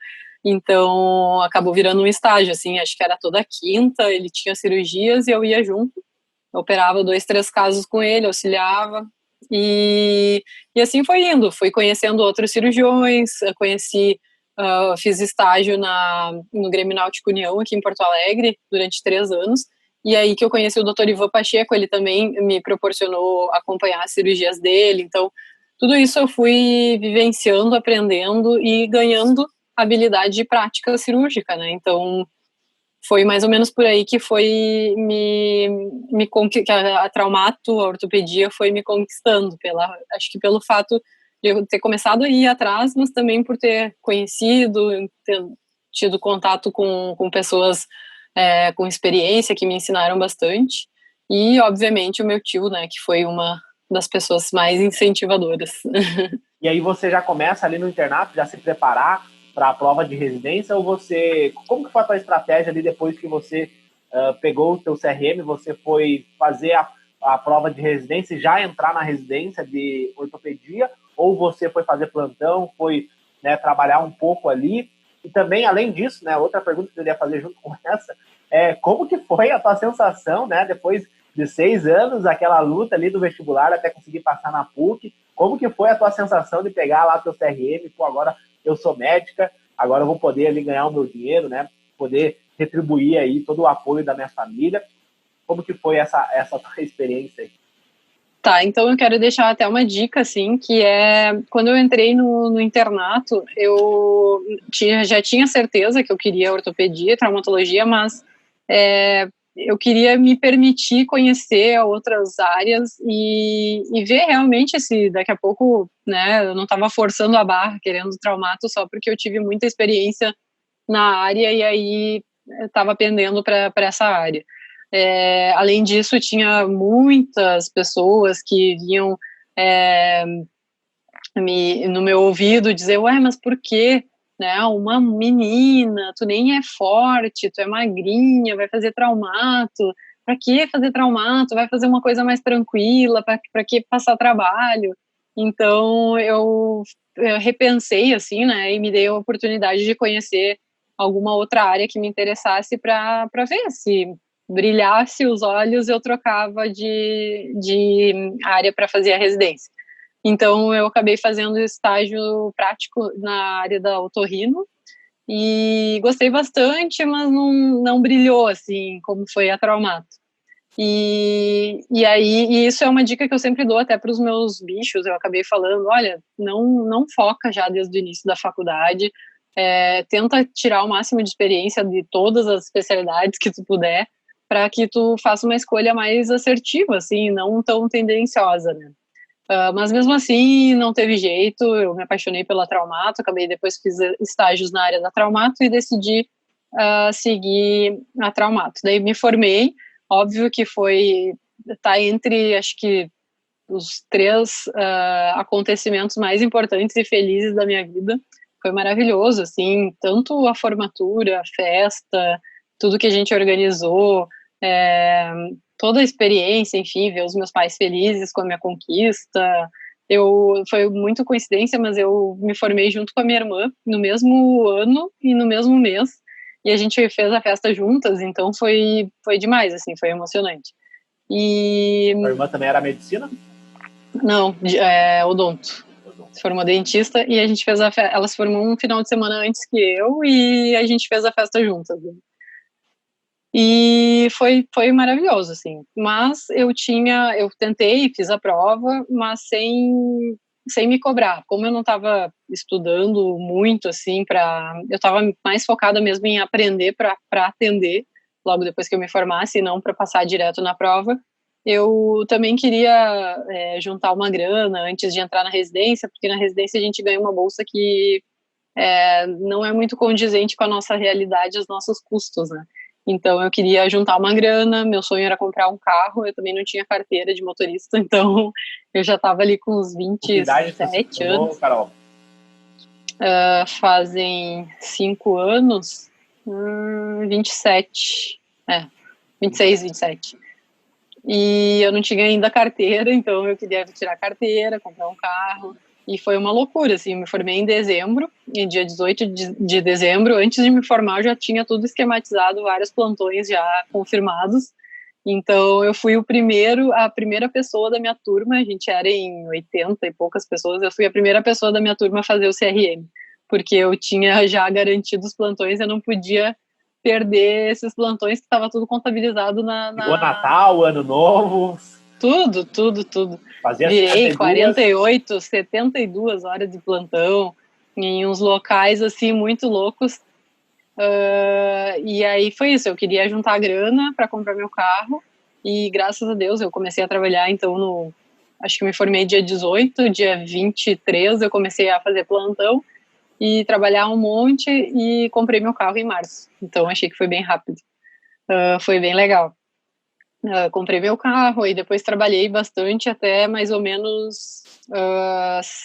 Então, acabou virando um estágio, assim, acho que era toda quinta, ele tinha cirurgias e eu ia junto, eu operava 2, 3 casos com ele, auxiliava, e assim foi indo, fui conhecendo outros cirurgiões, fiz estágio no Grêmio Náutico União, aqui em Porto Alegre, durante 3 anos, e aí que eu conheci o Dr. Ivan Pacheco, ele também me proporcionou acompanhar as cirurgias dele, então tudo isso eu fui vivenciando, aprendendo e ganhando habilidade de prática cirúrgica, né? Então foi mais ou menos por aí que foi que a Traumato, a ortopedia foi me conquistando, acho que pelo fato de eu ter começado a ir atrás, mas também por ter conhecido, ter tido contato com pessoas com experiência que me ensinaram bastante, e obviamente o meu tio, né, que foi uma das pessoas mais incentivadoras. E aí você já começa ali no internato, já se preparar para a prova de residência, ou como que foi a tua estratégia ali depois que você pegou o teu CRM, você foi fazer a prova de residência e já entrar na residência de ortopedia, ou você foi fazer plantão, foi, né, trabalhar um pouco ali? E também, além disso, né, outra pergunta que eu ia fazer junto com essa, como que foi a tua sensação, né, depois de 6 anos, aquela luta ali do vestibular até conseguir passar na PUC, como que foi a tua sensação de pegar lá teu CRM, pô, agora eu sou médica, agora eu vou poder ali ganhar o meu dinheiro, né, poder retribuir aí todo o apoio da minha família? Como que foi essa tua experiência aí? Tá, então eu quero deixar até uma dica, assim, que é, quando eu entrei no internato, eu já tinha certeza que eu queria ortopedia, traumatologia, mas eu queria me permitir conhecer outras áreas e ver realmente se daqui a pouco, né, eu não estava forçando a barra, querendo traumato só porque eu tive muita experiência na área e aí eu estava pendendo para essa área. Além disso, tinha muitas pessoas que vinham no meu ouvido dizer, ué, mas por quê? Né, uma menina, tu nem é forte, tu é magrinha, vai fazer traumato, pra que fazer traumato? Vai fazer uma coisa mais tranquila, pra que passar trabalho? Então, eu repensei, assim, né, e me dei a oportunidade de conhecer alguma outra área que me interessasse para ver se brilhasse os olhos, eu trocava de área para fazer a residência. Então, eu acabei fazendo estágio prático na área da otorrino e gostei bastante, mas não brilhou, assim, como foi a traumato. E isso é uma dica que eu sempre dou até para os meus bichos, eu acabei falando, olha, não foca já desde o início da faculdade, tenta tirar o máximo de experiência de todas as especialidades que tu puder, para que tu faça uma escolha mais assertiva, assim, não tão tendenciosa, né? Mas mesmo assim, não teve jeito, eu me apaixonei pela Traumato, acabei depois fiz estágios na área da Traumato e decidi seguir a Traumato. Daí me formei, óbvio que tá entre, acho que, os 3 acontecimentos mais importantes e felizes da minha vida. Foi maravilhoso, assim, tanto a formatura, a festa, tudo que a gente organizou, toda a experiência, enfim, ver os meus pais felizes com a minha conquista. Foi muito coincidência, mas eu me formei junto com a minha irmã no mesmo ano e no mesmo mês, e a gente fez a festa juntas, então foi demais, assim, foi emocionante. E... A irmã também era medicina? Não, odonto. Se formou dentista e a gente fez ela se formou um final de semana antes que eu e a gente fez a festa juntas. E foi maravilhoso, assim. Mas eu tentei, fiz a prova, mas sem me cobrar. Como eu não estava estudando muito, assim, eu estava mais focada mesmo em aprender para atender logo depois que eu me formasse, e não para passar direto na prova. Eu também queria juntar uma grana antes de entrar na residência, porque na residência a gente ganha uma bolsa que não é muito condizente com a nossa realidade, os nossos custos, né? Então eu queria juntar uma grana, meu sonho era comprar um carro, eu também não tinha carteira de motorista, então eu já estava ali com uns 27 anos. Carol? Fazem 5 anos, 27, 26, 27. E eu não tinha ainda carteira, então eu queria tirar a carteira, comprar um carro. E foi uma loucura, assim, me formei em dezembro, em dia 18 de dezembro. Antes de me formar, eu já tinha tudo esquematizado, vários plantões já confirmados. Então, eu fui a primeira pessoa da minha turma, a gente era em 80 e poucas pessoas, eu fui a primeira pessoa da minha turma a fazer o CRM, porque eu tinha já garantido os plantões, eu não podia perder esses plantões que estava tudo contabilizado O Natal, Ano Novo. Tudo. Fazia Virei 48, 72 horas de plantão em uns locais assim muito loucos. E aí foi isso, eu queria juntar grana para comprar meu carro e graças a Deus eu comecei a trabalhar então acho que me formei dia 18, dia 23 eu comecei a fazer plantão e trabalhar um monte e comprei meu carro em março. Então achei que foi bem rápido. Foi bem legal. Comprei meu carro e depois trabalhei bastante até mais ou menos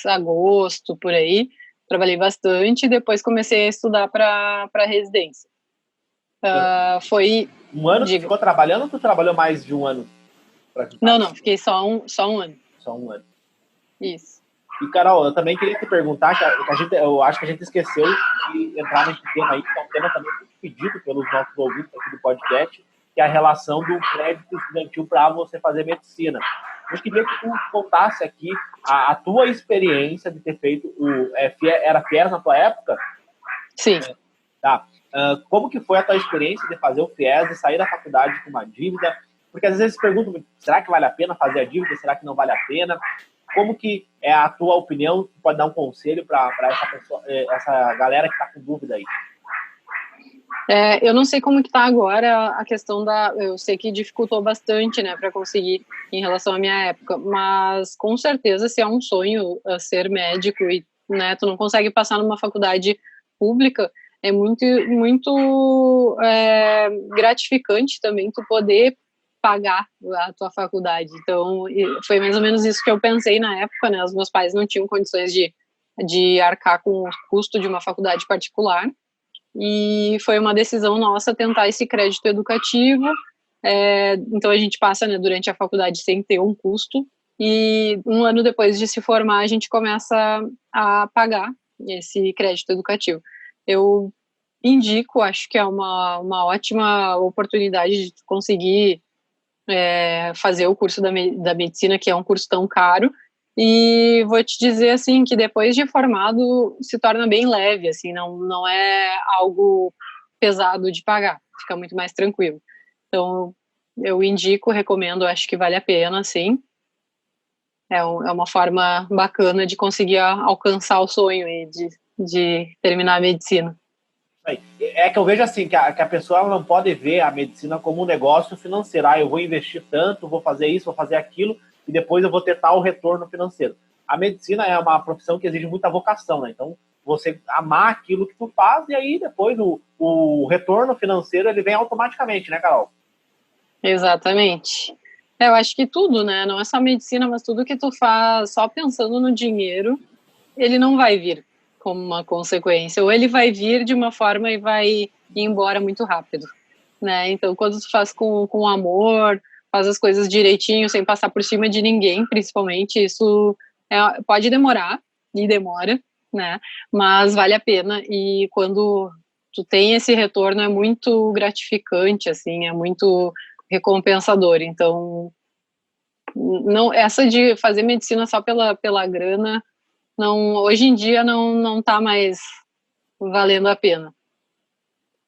agosto, por aí. Trabalhei bastante e depois comecei a estudar para residência. Foi... Um ano tu ficou trabalhando ou tu trabalhou mais de um ano? Não, fiquei só um ano. Só um ano. Isso. E, Carol, eu também queria te perguntar, eu acho que a gente esqueceu de entrar nesse tema aí, que é um tema também muito pedido pelos nossos ouvintes aqui do podcast, que é a relação do crédito estudantil para você fazer medicina. Eu queria que tu contasse aqui a tua experiência de ter feito era FIES na tua época? Sim. Tá. Como que foi a tua experiência de fazer o FIES e sair da faculdade com uma dívida? Porque às vezes perguntam, será que vale a pena fazer a dívida? Será que não vale a pena? Como que é a tua opinião? Tu pode dar um conselho para essa galera que está com dúvida aí? Eu não sei como que tá agora a questão eu sei que dificultou bastante, né, para conseguir em relação à minha época, mas com certeza se é um sonho ser médico e, né, tu não consegue passar numa faculdade pública, é muito gratificante também tu poder pagar a tua faculdade. Então, foi mais ou menos isso que eu pensei na época, né, os meus pais não tinham condições de arcar com o custo de uma faculdade particular, e foi uma decisão nossa tentar esse crédito educativo. Então a gente passa, né, durante a faculdade sem ter um custo, e um ano depois de se formar a gente começa a pagar esse crédito educativo. Eu indico, acho que é uma ótima oportunidade de conseguir fazer o curso da medicina, que é um curso tão caro. E vou te dizer, assim, que depois de formado se torna bem leve, assim, não é algo pesado de pagar, fica muito mais tranquilo. Então, eu indico, recomendo, acho que vale a pena, sim. É uma forma bacana de conseguir alcançar o sonho e de terminar a medicina. É que eu vejo assim, que a pessoa ela não pode ver a medicina como um negócio financeiro. Eu vou investir tanto, vou fazer isso, vou fazer aquilo, e depois eu vou ter tal retorno financeiro. A medicina é uma profissão que exige muita vocação, né? Então, você amar aquilo que tu faz, e aí depois o retorno financeiro ele vem automaticamente, né, Carol? Exatamente. Eu acho que tudo, né? Não é só medicina, mas tudo que tu faz só pensando no dinheiro, ele não vai vir como uma consequência. Ou ele vai vir de uma forma e vai ir embora muito rápido, né? Então, quando tu faz com amor, faz as coisas direitinho, sem passar por cima de ninguém, principalmente, isso pode demorar, e demora, né? Mas vale a pena, e quando tu tem esse retorno é muito gratificante, assim, é muito recompensador. Então, não, essa de fazer medicina só pela grana, não, hoje em dia não tá mais valendo a pena.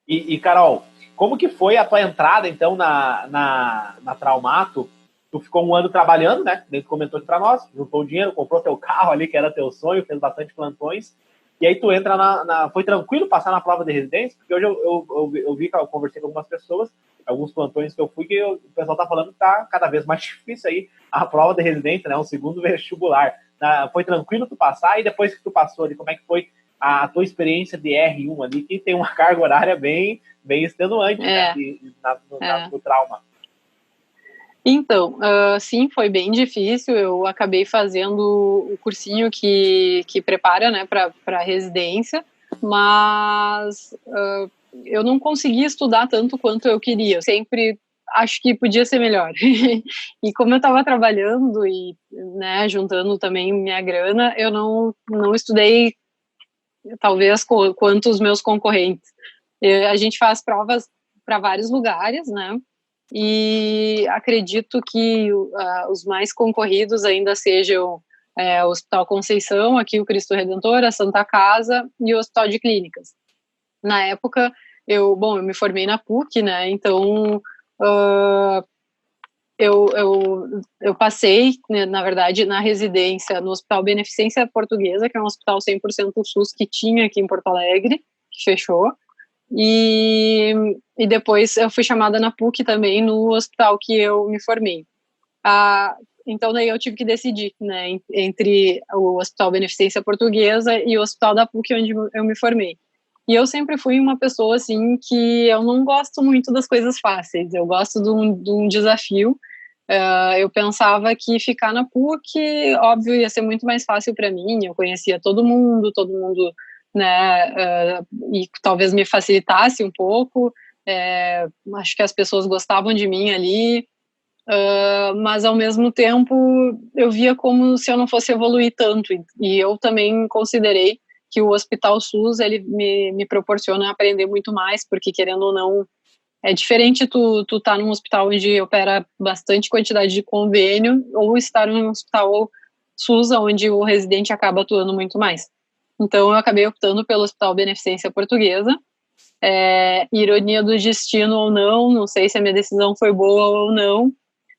E Carol, como que foi a tua entrada, então, na Traumato? Tu ficou um ano trabalhando, né? Nem tu comentou aqui pra nós, juntou o dinheiro, comprou teu carro ali, que era teu sonho, fez bastante plantões. E aí tu entra foi tranquilo passar na prova de residência? Porque hoje eu vi, eu conversei com algumas pessoas, alguns plantões que eu fui, que o pessoal tá falando que tá cada vez mais difícil aí a prova de residência, né? Um segundo vestibular. Foi tranquilo tu passar? E depois que tu passou ali, como é que foi a tua experiência de R1 ali, que tem uma carga horária bem extenuante, né? No trauma. Então, sim, foi bem difícil. Eu acabei fazendo o cursinho que prepara, né, para residência, mas eu não consegui estudar tanto quanto eu queria. Eu sempre acho que podia ser melhor. E como eu estava trabalhando e, né, juntando também minha grana, eu não estudei talvez quanto os meus concorrentes. A gente faz provas para vários lugares, né? E acredito que os mais concorridos ainda sejam o Hospital Conceição, aqui o Cristo Redentor, a Santa Casa e o Hospital de Clínicas. Na época, eu me formei na PUC, né? Então, eu passei, né, na verdade, na residência no Hospital Beneficência Portuguesa, que é um hospital 100% SUS que tinha aqui em Porto Alegre, que fechou. E depois eu fui chamada na PUC também, no hospital que eu me formei. Então daí eu tive que decidir, né, entre o Hospital Beneficência Portuguesa e o Hospital da PUC, onde eu me formei. E eu sempre fui uma pessoa, assim, que eu não gosto muito das coisas fáceis, eu gosto de um desafio. Eu pensava que ficar na PUC, óbvio, ia ser muito mais fácil para mim, eu conhecia todo mundo, né, e talvez me facilitasse um pouco, acho que as pessoas gostavam de mim ali, mas ao mesmo tempo eu via como se eu não fosse evoluir tanto, e eu também considerei que o Hospital SUS, ele me proporciona aprender muito mais, porque querendo ou não, é diferente tu tá num hospital onde opera bastante quantidade de convênio, ou estar num hospital SUS, onde o residente acaba atuando muito mais. Então, eu acabei optando pelo Hospital Beneficência Portuguesa. Ironia do destino ou não sei se a minha decisão foi boa ou não.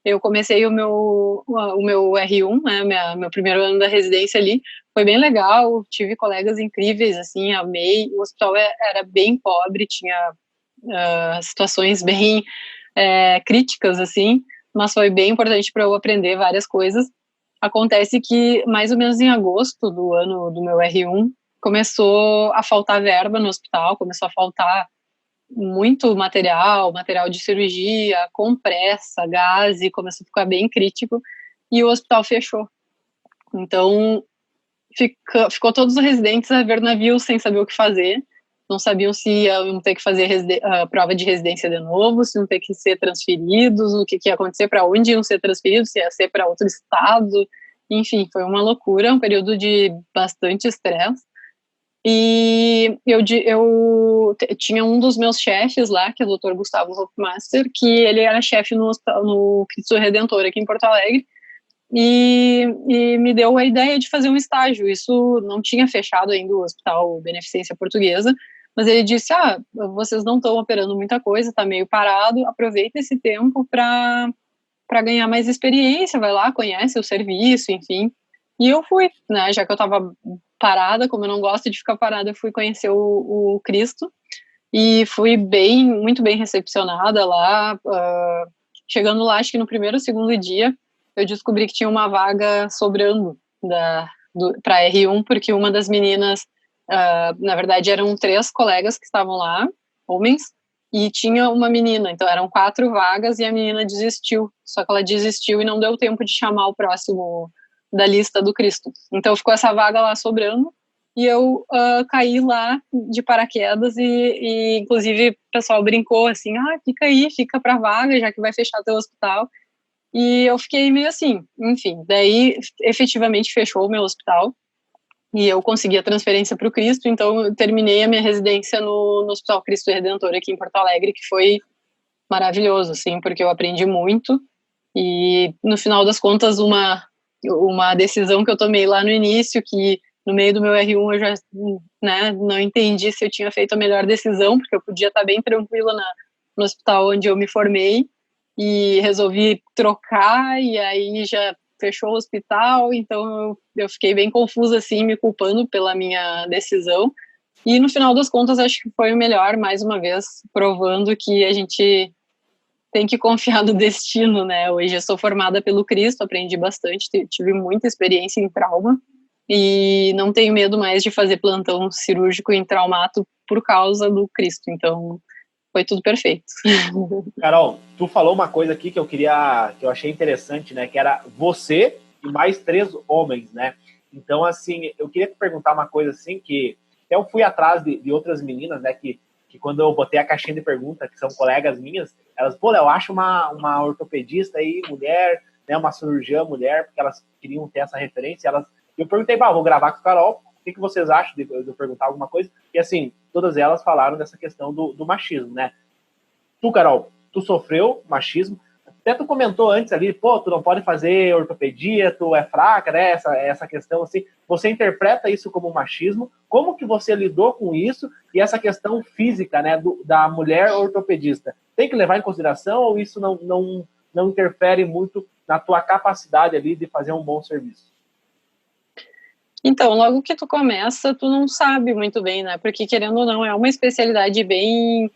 Eu comecei o meu R1, né, meu primeiro ano da residência ali. Foi bem legal, tive colegas incríveis, assim, amei. O hospital era bem pobre, tinha situações bem críticas, assim, mas foi bem importante para eu aprender várias coisas. Acontece que, mais ou menos em agosto do ano do meu R1, começou a faltar verba no hospital, começou a faltar muito material de cirurgia, compressa, gás, e começou a ficar bem crítico, e o hospital fechou. Então, ficou todos os residentes a ver navios sem saber o que fazer, não sabiam se iam ter que fazer a prova de residência de novo, se iam ter que ser transferidos, o que ia acontecer, para onde iam ser transferidos, se ia ser para outro estado, enfim, foi uma loucura, um período de bastante estresse. E eu tinha um dos meus chefes lá, que é o Dr. Gustavo Hofmaster, que ele era chefe no Cristo Redentor aqui em Porto Alegre, e me deu a ideia de fazer um estágio. Isso não tinha fechado ainda o Hospital Beneficência Portuguesa, mas ele disse, vocês não estão operando muita coisa, está meio parado, aproveita esse tempo para ganhar mais experiência, vai lá, conhece o serviço, enfim. E eu fui, né, já que eu estava parada, como eu não gosto de ficar parada, eu fui conhecer o Cristo, e fui muito bem recepcionada lá. Chegando lá, acho que no primeiro ou segundo dia, eu descobri que tinha uma vaga sobrando para R1, porque uma das meninas, na verdade eram 3 colegas que estavam lá, homens, e tinha uma menina, então eram 4 vagas e a menina desistiu, só que ela desistiu e não deu tempo de chamar o próximo da lista do Cristo. Então ficou essa vaga lá sobrando, e eu caí lá de paraquedas e inclusive o pessoal brincou assim, fica aí, fica pra vaga, já que vai fechar teu hospital. E eu fiquei meio assim, enfim, daí efetivamente fechou o meu hospital e eu consegui a transferência para o Cristo, então eu terminei a minha residência no Hospital Cristo Redentor aqui em Porto Alegre, que foi maravilhoso, assim, porque eu aprendi muito e no final das contas uma decisão que eu tomei lá no início, que no meio do meu R1 eu já, né, não entendi se eu tinha feito a melhor decisão, porque eu podia estar bem tranquila no hospital onde eu me formei, e resolvi trocar, e aí já fechou o hospital, então eu fiquei bem confusa, assim, me culpando pela minha decisão, e no final das contas acho que foi o melhor, mais uma vez, provando que a gente tem que confiar no destino, né? Hoje eu sou formada pelo Cristo, aprendi bastante, tive muita experiência em trauma, e não tenho medo mais de fazer plantão cirúrgico em traumato por causa do Cristo, então foi tudo perfeito. Carol, tu falou uma coisa aqui que eu achei interessante, né? Que era você e mais 3 homens, né? Então, assim, eu queria te perguntar uma coisa assim, que eu fui atrás de outras meninas, né? Que quando eu botei a caixinha de pergunta, que são colegas minhas, elas, pô, eu acho uma ortopedista aí, mulher, né? Uma cirurgiã mulher, porque elas queriam ter essa referência. Eu perguntei, vou gravar com a Carol, o que vocês acham de eu perguntar alguma coisa? E assim, todas elas falaram dessa questão do machismo, né? Tu, Carol, tu sofreu machismo, até tu comentou antes ali, pô, tu não pode fazer ortopedia, tu é fraca, né, essa questão assim, você interpreta isso como machismo, como que você lidou com isso, e essa questão física, né, da mulher ortopedista, tem que levar em consideração, ou isso não interfere muito na tua capacidade ali de fazer um bom serviço? Então, logo que tu começa, tu não sabe muito bem, né, porque querendo ou não, é uma especialidade bem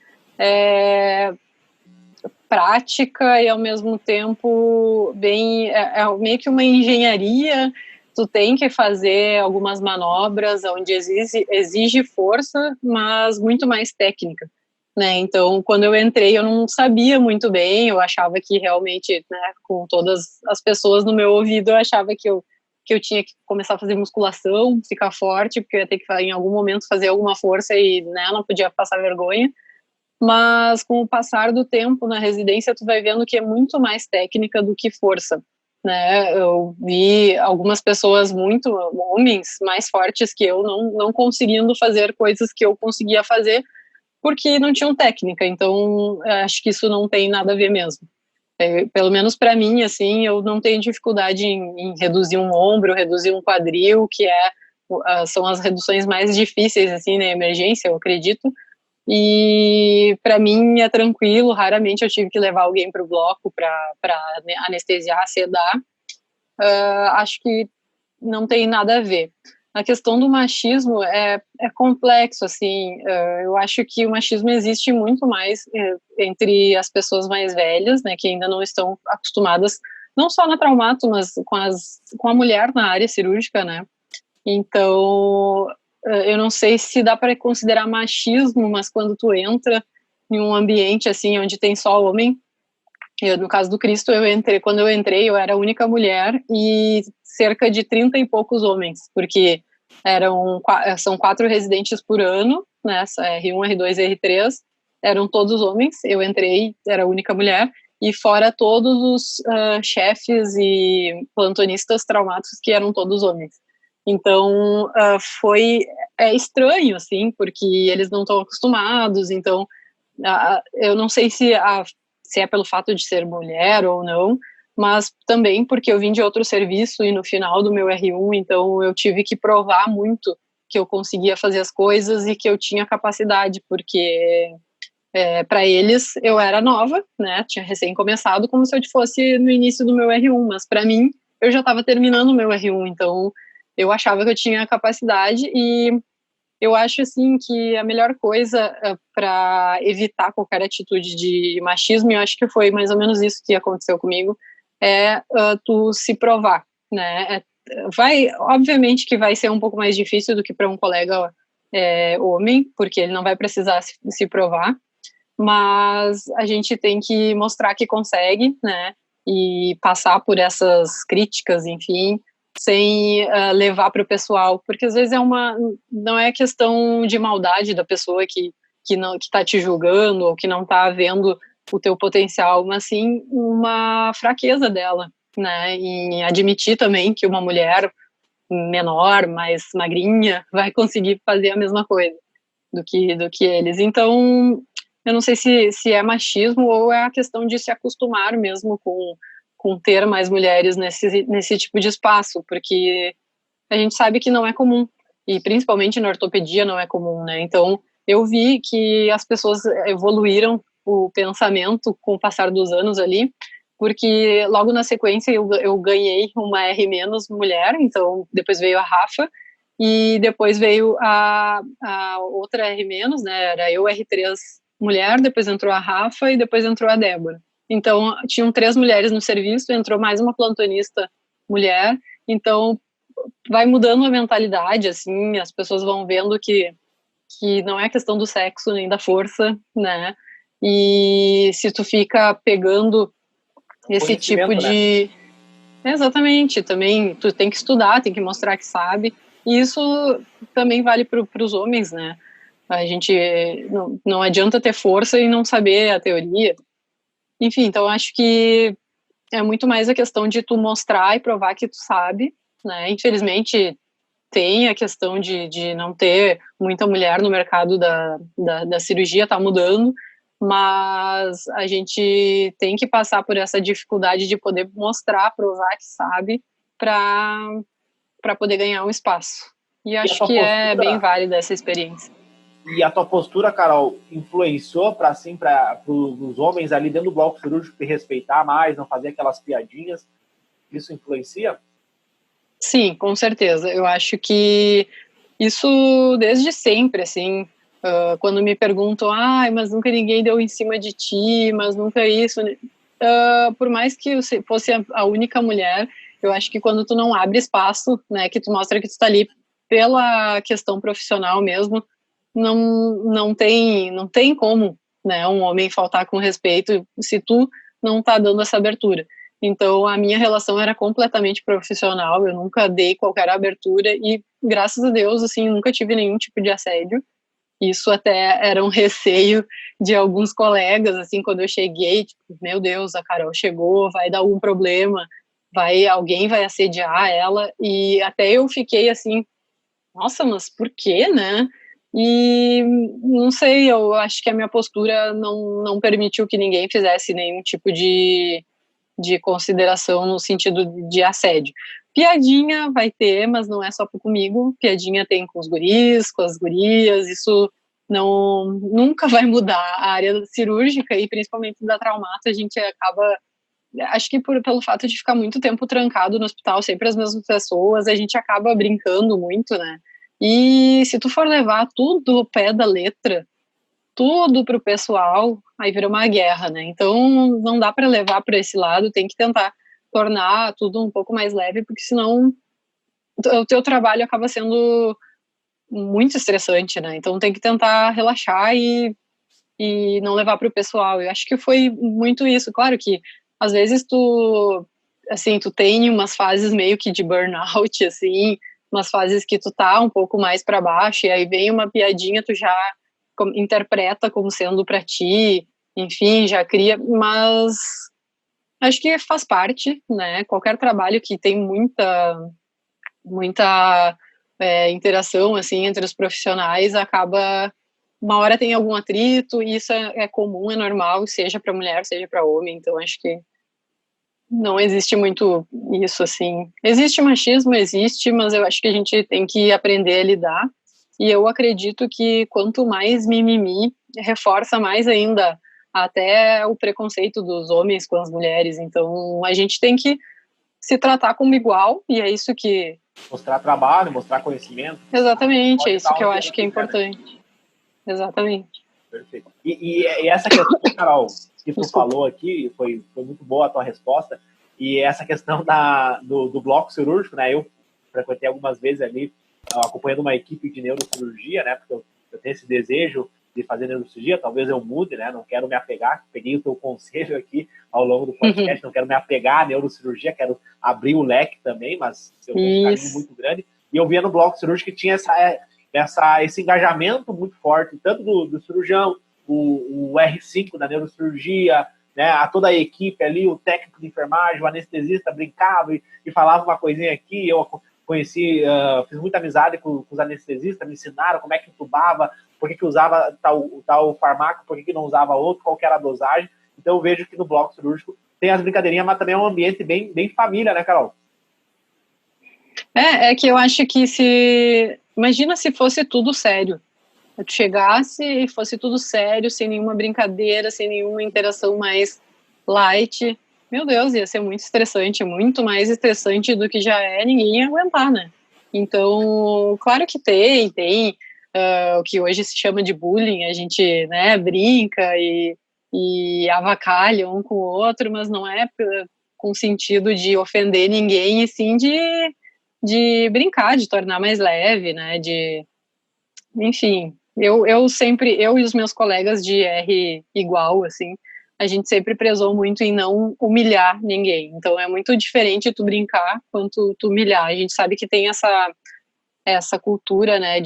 prática e ao mesmo tempo bem, meio que uma engenharia. Tu tem que fazer algumas manobras onde exige força, mas muito mais técnica, né? Então, quando eu entrei, eu não sabia muito bem, eu achava que realmente, né, com todas as pessoas no meu ouvido, eu achava que eu tinha que começar a fazer musculação, ficar forte, porque eu ia ter que, em algum momento, fazer alguma força e, né, não podia passar vergonha. Mas com o passar do tempo na residência, tu vai vendo que é muito mais técnica do que força, né? Eu vi algumas pessoas homens mais fortes que eu, não conseguindo fazer coisas que eu conseguia fazer, porque não tinham técnica, então acho que isso não tem nada a ver mesmo. Pelo menos para mim, assim, eu não tenho dificuldade em reduzir um ombro, reduzir um quadril, que são as reduções mais difíceis, assim, na emergência, eu acredito. E para mim é tranquilo, raramente eu tive que levar alguém para o bloco para anestesiar, sedar. Acho que não tem nada a ver. A questão do machismo é complexo, assim, eu acho que o machismo existe muito mais entre as pessoas mais velhas, né, que ainda não estão acostumadas, não só na traumato, mas com a mulher na área cirúrgica, né. Então, eu não sei se dá para considerar machismo, mas quando tu entra em um ambiente assim onde tem só homem, no caso do Cristo, quando eu entrei, eu era a única mulher e cerca de 30 e poucos homens, porque são 4 residentes por ano, né, R1, R2 e R3, eram todos homens, eu entrei, era a única mulher, e fora todos os chefes e plantonistas traumáticos que eram todos homens. Então, é estranho, assim, porque eles não estão acostumados, então, eu não sei se é pelo fato de ser mulher ou não, mas também porque eu vim de outro serviço e no final do meu R1, então eu tive que provar muito que eu conseguia fazer as coisas e que eu tinha capacidade, porque para eles eu era nova, né, tinha recém começado, como se eu fosse no início do meu R1, mas para mim eu já estava terminando o meu R1, então eu achava que eu tinha capacidade e eu acho, assim, que a melhor coisa para evitar qualquer atitude de machismo, e eu acho que foi mais ou menos isso que aconteceu comigo, é tu se provar, né? Obviamente que vai ser um pouco mais difícil do que para um colega homem, porque ele não vai precisar se provar, mas a gente tem que mostrar que consegue, né? E passar por essas críticas, enfim, sem levar para o pessoal, porque às vezes não é questão de maldade da pessoa que está te julgando ou que não está vendo o teu potencial, mas sim uma fraqueza dela, né? E admitir também que uma mulher menor, mais magrinha, vai conseguir fazer a mesma coisa do que eles. Então, eu não sei se é machismo ou é a questão de se acostumar mesmo com ter mais mulheres nesse tipo de espaço, porque a gente sabe que não é comum, e principalmente na ortopedia não é comum, né? Então, eu vi que as pessoas evoluíram o pensamento com o passar dos anos ali, porque logo na sequência eu ganhei uma R- mulher, então depois veio a Rafa, e depois veio a outra R-, né? Era eu R3 mulher, depois entrou a Rafa e depois entrou a Débora. Então, tinham 3 mulheres no serviço, entrou mais uma plantonista mulher, então vai mudando a mentalidade, assim, as pessoas vão vendo que não é questão do sexo nem da força, né? E se tu fica pegando esse tipo Né? de... Exatamente, também tu tem que estudar, tem que mostrar que sabe, e isso também vale para os homens, né? A gente não adianta ter força e não saber a teoria. Enfim, então acho que é muito mais a questão de tu mostrar e provar que tu sabe, né? Infelizmente tem a questão de não ter muita mulher no mercado da cirurgia, tá mudando, mas a gente tem que passar por essa dificuldade de poder mostrar, provar que sabe, para poder ganhar um espaço. E acho que é bem válida essa experiência. E a tua postura, Carol, influenciou para os homens ali dentro do bloco cirúrgico te respeitar mais, não fazer aquelas piadinhas? Isso influencia? Sim, com certeza. Eu acho que isso desde sempre, assim, quando me perguntam, mas nunca ninguém deu em cima de ti, mas nunca isso. Por mais que eu fosse a única mulher, eu acho que quando tu não abre espaço, né, que tu mostra que tu tá ali pela questão profissional mesmo, não tem como, né, um homem faltar com respeito se tu não tá dando essa abertura. Então, a minha relação era completamente profissional, eu nunca dei qualquer abertura e, graças a Deus, assim, nunca tive nenhum tipo de assédio. Isso até era um receio de alguns colegas, assim, quando eu cheguei, tipo, meu Deus, a Carol chegou, vai dar algum problema, alguém vai assediar ela, e até eu fiquei assim, nossa, mas por quê, né? E não sei, eu acho que a minha postura não permitiu que ninguém fizesse nenhum tipo de consideração no sentido de assédio. Piadinha vai ter, mas não é só comigo. Piadinha tem com os guris, com as gurias, isso nunca vai mudar. A área cirúrgica e principalmente da traumato, a gente acaba, acho que pelo fato de ficar muito tempo trancado no hospital, sempre as mesmas pessoas, a gente acaba brincando muito, né? E se tu for levar tudo ao pé da letra, tudo pro pessoal, aí vira uma guerra, né? Então não dá para levar para esse lado, tem que tentar tornar tudo um pouco mais leve, porque senão o teu trabalho acaba sendo muito estressante, né? Então tem que tentar relaxar e não levar para o pessoal. Eu acho que foi muito isso. Claro que às vezes tu tem umas fases meio que de burnout, assim, umas fases que tu tá um pouco mais para baixo e aí vem uma piadinha, tu já interpreta como sendo para ti, enfim, já cria, mas acho que faz parte, né? Qualquer trabalho que tem muita interação assim entre os profissionais acaba uma hora tem algum atrito e isso é comum, é normal, seja para mulher, seja para homem. Então acho que não existe muito isso assim. Existe machismo, existe, mas eu acho que a gente tem que aprender a lidar. E eu acredito que quanto mais mimimi, reforça mais ainda até o preconceito dos homens com as mulheres. Então a gente tem que se tratar como igual, e é isso que... Mostrar trabalho, mostrar conhecimento. Exatamente, é isso que eu acho que é importante. Exatamente. Perfeito. E essa questão, Carol, que tu falou aqui, foi muito boa a tua resposta, E essa questão do bloco cirúrgico, né? Eu frequentei algumas vezes ali, acompanhando uma equipe de neurocirurgia, né? Porque eu tenho esse desejo de fazer neurocirurgia, talvez eu mude, né? Não quero me apegar, peguei o teu conselho aqui ao longo do podcast, não quero me apegar à neurocirurgia, quero abrir o leque também, mas eu tenho um caminho muito grande. E eu via no bloco cirúrgico que tinha esse engajamento muito forte, tanto do cirurgião, o R5 da neurocirurgia, né, toda a equipe ali, o técnico de enfermagem, o anestesista brincava e falava uma coisinha aqui. Eu conheci, fiz muita amizade com os anestesistas, me ensinaram como é que entubava, por que usava tal farmaco, por que não usava outro, qual que era a dosagem. Então eu vejo que no bloco cirúrgico tem as brincadeirinhas, mas também é um ambiente bem, bem família, né, Carol? É que eu acho que imagina se fosse tudo sério. Tu chegasse e fosse tudo sério, sem nenhuma brincadeira, sem nenhuma interação mais light. Meu Deus, ia ser muito estressante, muito mais estressante do que já é, ninguém ia aguentar, né? Então, claro que tem o que hoje se chama de bullying, a gente, né, brinca e avacalha um com o outro, mas não é com sentido de ofender ninguém, e sim de brincar, de tornar mais leve, né, enfim, eu e os meus colegas de R igual, assim, a gente sempre prezou muito em não humilhar ninguém. Então é muito diferente tu brincar quanto tu humilhar. A gente sabe que tem essa cultura, né,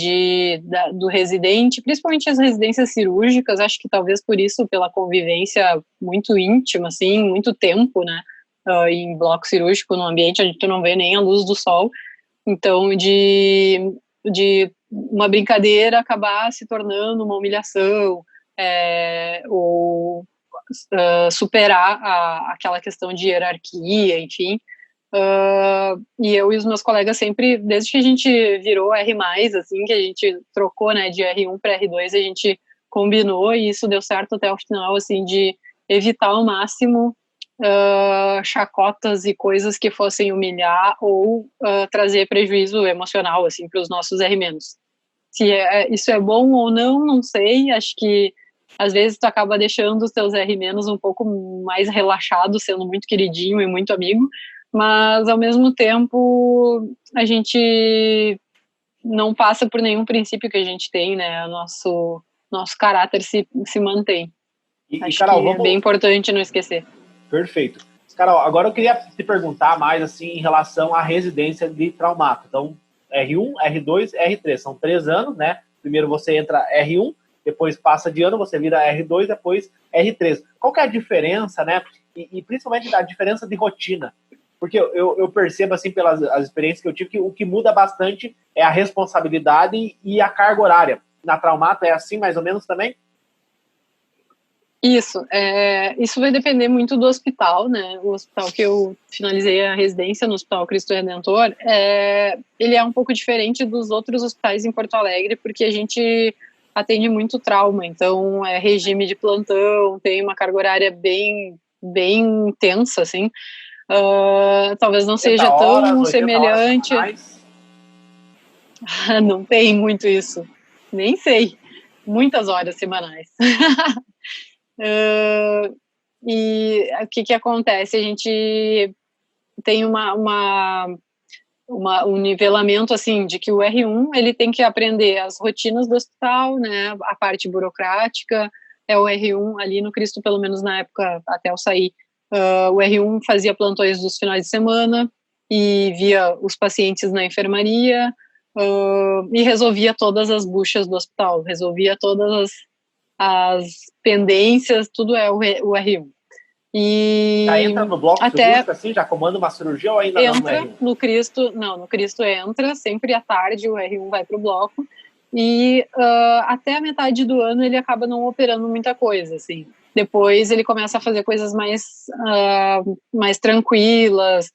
do residente, principalmente as residências cirúrgicas, acho que talvez por isso, pela convivência muito íntima, assim, muito tempo, né, em bloco cirúrgico, num ambiente onde tu não vê nem a luz do sol. Então, de uma brincadeira acabar se tornando uma humilhação, ou superar aquela questão de hierarquia, enfim. E eu e os meus colegas sempre, desde que a gente virou R+, assim, que a gente trocou, né, de R1 para R2, a gente combinou, e isso deu certo até o final, assim, de evitar ao máximo chacotas e coisas que fossem humilhar ou trazer prejuízo emocional, assim, para os nossos R-. Se isso é bom ou não sei, acho que às vezes tu acaba deixando os teus R- um pouco mais relaxados, sendo muito queridinho e muito amigo, mas ao mesmo tempo a gente não passa por nenhum princípio que a gente tem, né, o nosso caráter se mantém. Acho Carol, que é bem importante não esquecer. Perfeito. Carol, agora eu queria te perguntar mais assim em relação à residência de traumato. Então, R1, R2, R3. São 3 anos, né? Primeiro você entra R1, depois passa de ano, você vira R2, depois R3. Qual que é a diferença, né? E principalmente a diferença de rotina. Porque eu percebo, assim, pelas as experiências que eu tive, que o que muda bastante é a responsabilidade e a carga horária. Na traumato é assim, mais ou menos, também? Isso vai depender muito do hospital, né? O hospital que eu finalizei a residência, no Hospital Cristo Redentor, ele é um pouco diferente dos outros hospitais em Porto Alegre, porque a gente atende muito trauma, então é regime de plantão, tem uma carga horária bem, bem intensa, assim. Talvez não seja tão semelhante. Não tem muito isso, nem sei. Muitas horas semanais. E o que acontece? A gente tem um nivelamento assim de que o R1 ele tem que aprender as rotinas do hospital, né? A parte burocrática é o R1 ali no Cristo, pelo menos na época até eu sair. O R1 fazia plantões dos finais de semana e via os pacientes na enfermaria e resolvia todas as buchas do hospital, resolvia todas as pendências, tudo é o R1. E já entra no bloco cirúrgico, assim, já comanda uma cirurgia ou ainda entra não no Cristo? Não, no Cristo entra, sempre à tarde o R1 vai para o bloco, e até a metade do ano ele acaba não operando muita coisa, assim. Depois ele começa a fazer coisas mais tranquilas,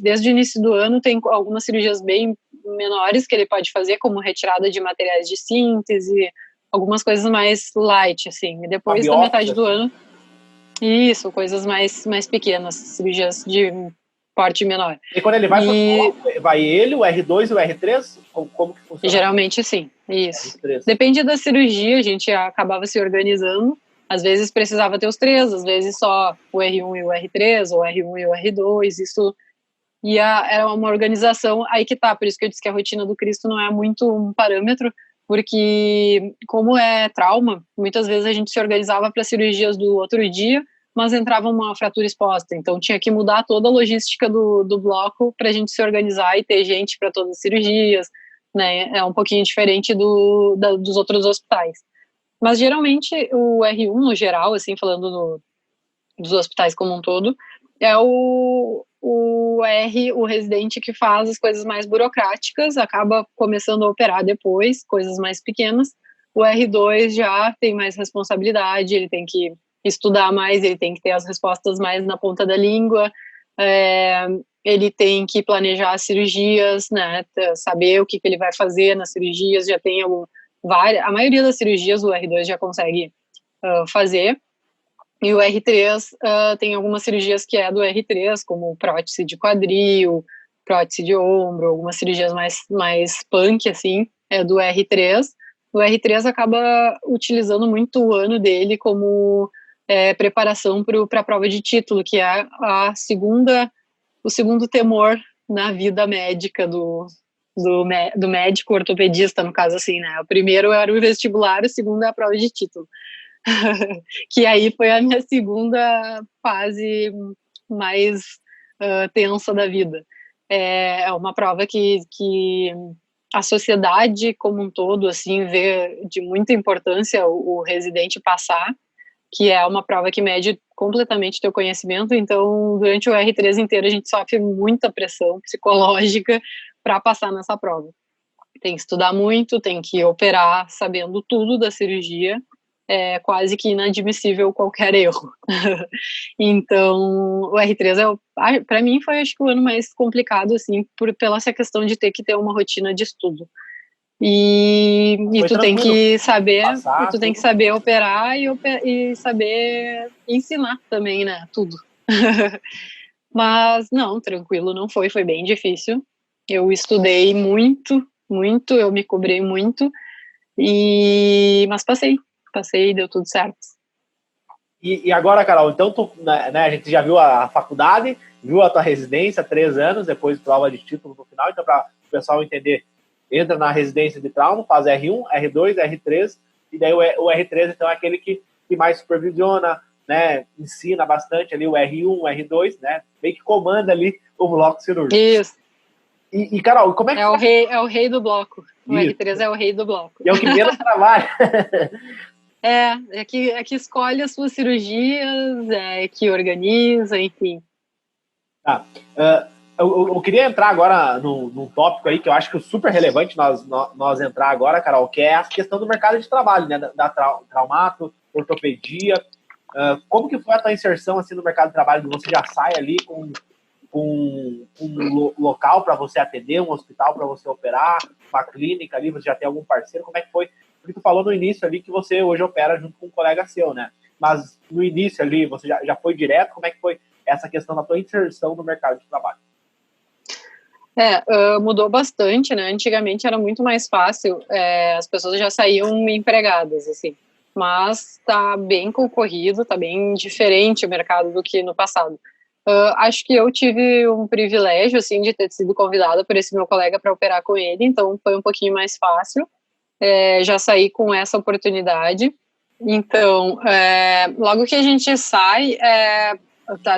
desde o início do ano tem algumas cirurgias bem menores que ele pode fazer, como retirada de materiais de síntese, algumas coisas mais light, assim. E depois da metade do ano, isso, coisas mais pequenas, cirurgias de porte menor. E quando ele vai para o bloco, vai ele, o R2 e o R3? Como que funciona? Geralmente sim, isso. R3. Depende da cirurgia, a gente acabava se organizando, Às vezes precisava ter os três, às vezes só o R1 e o R3, ou o R1 e o R2, isso era uma organização, aí que tá, por isso que eu disse que a rotina do Cristo não é muito um parâmetro, porque como é trauma, muitas vezes a gente se organizava para cirurgias do outro dia, mas entrava uma fratura exposta, então tinha que mudar toda a logística do bloco para a gente se organizar e ter gente para todas as cirurgias, né, é um pouquinho diferente dos outros hospitais. Mas geralmente o R1, no geral, assim, falando dos hospitais como um todo, é o residente que faz as coisas mais burocráticas, acaba começando a operar depois, coisas mais pequenas. O R2 já tem mais responsabilidade, ele tem que estudar mais, ele tem que ter as respostas mais na ponta da língua, ele tem que planejar as cirurgias, né, saber o que ele vai fazer nas cirurgias, já tem a maioria das cirurgias o R2 já consegue fazer. E o R3 tem algumas cirurgias que é do R3, como prótese de quadril, prótese de ombro, algumas cirurgias mais punk, assim, é do R3. O R3 acaba utilizando muito o ano dele como preparação para a prova de título, que é o segundo temor na vida médica do médico ortopedista, no caso assim, né? O primeiro era o vestibular, o segundo é a prova de título. Que aí foi a minha segunda fase mais tensa da vida. É uma prova que a sociedade como um todo assim vê de muita importância o residente passar, que é uma prova que mede completamente teu conhecimento. Então, durante o R3 inteiro a gente sofre muita pressão psicológica para passar nessa prova. Tem que estudar muito, tem que operar sabendo tudo da cirurgia. É quase que inadmissível qualquer erro. Então, o R3 para mim foi, acho que, o ano mais complicado, assim, pela essa questão de ter que ter uma rotina de estudo. E tu tem que saber, passar, tu tem que saber operar e saber ensinar também, né, tudo. Mas não, tranquilo, não foi bem difícil. Eu estudei muito, eu me cobrei muito, mas passei, deu tudo certo. E agora, Carol, então né, a gente já viu a faculdade, viu a tua residência, 3 anos, depois prova de título no final, então para o pessoal entender, entra na residência de trauma, faz R1, R2, R3, e daí o R3 então é aquele que mais supervisiona, né, ensina bastante ali o R1, o R2, né, meio que comanda ali o bloco cirúrgico. Isso. E Carol, como é que é o rei do bloco. O Isso. R3 é o rei do bloco. E é o que menos trabalha. É que escolhe as suas cirurgias, que organiza, enfim. Eu queria entrar agora num tópico aí que eu acho que é super relevante nós entrar agora, Carol, que é a questão do mercado de trabalho, né, da traumato, ortopedia. Como que foi a tua inserção assim, no mercado de trabalho? Você já sai ali com um local para você atender, um hospital para você operar, uma clínica ali, você já tem algum parceiro? Como é que foi? Porque tu falou no início ali que você hoje opera junto com um colega seu, né? Mas no início ali, você já foi direto? Como é que foi essa questão da tua inserção no mercado de trabalho? Mudou bastante, né? Antigamente era muito mais fácil, as pessoas já saíam empregadas, assim. Mas tá bem concorrido, tá bem diferente o mercado do que no passado. Acho que eu tive um privilégio, assim, de ter sido convidada por esse meu colega para operar com ele, então foi um pouquinho mais fácil. Já saí com essa oportunidade. Então, logo que a gente sai,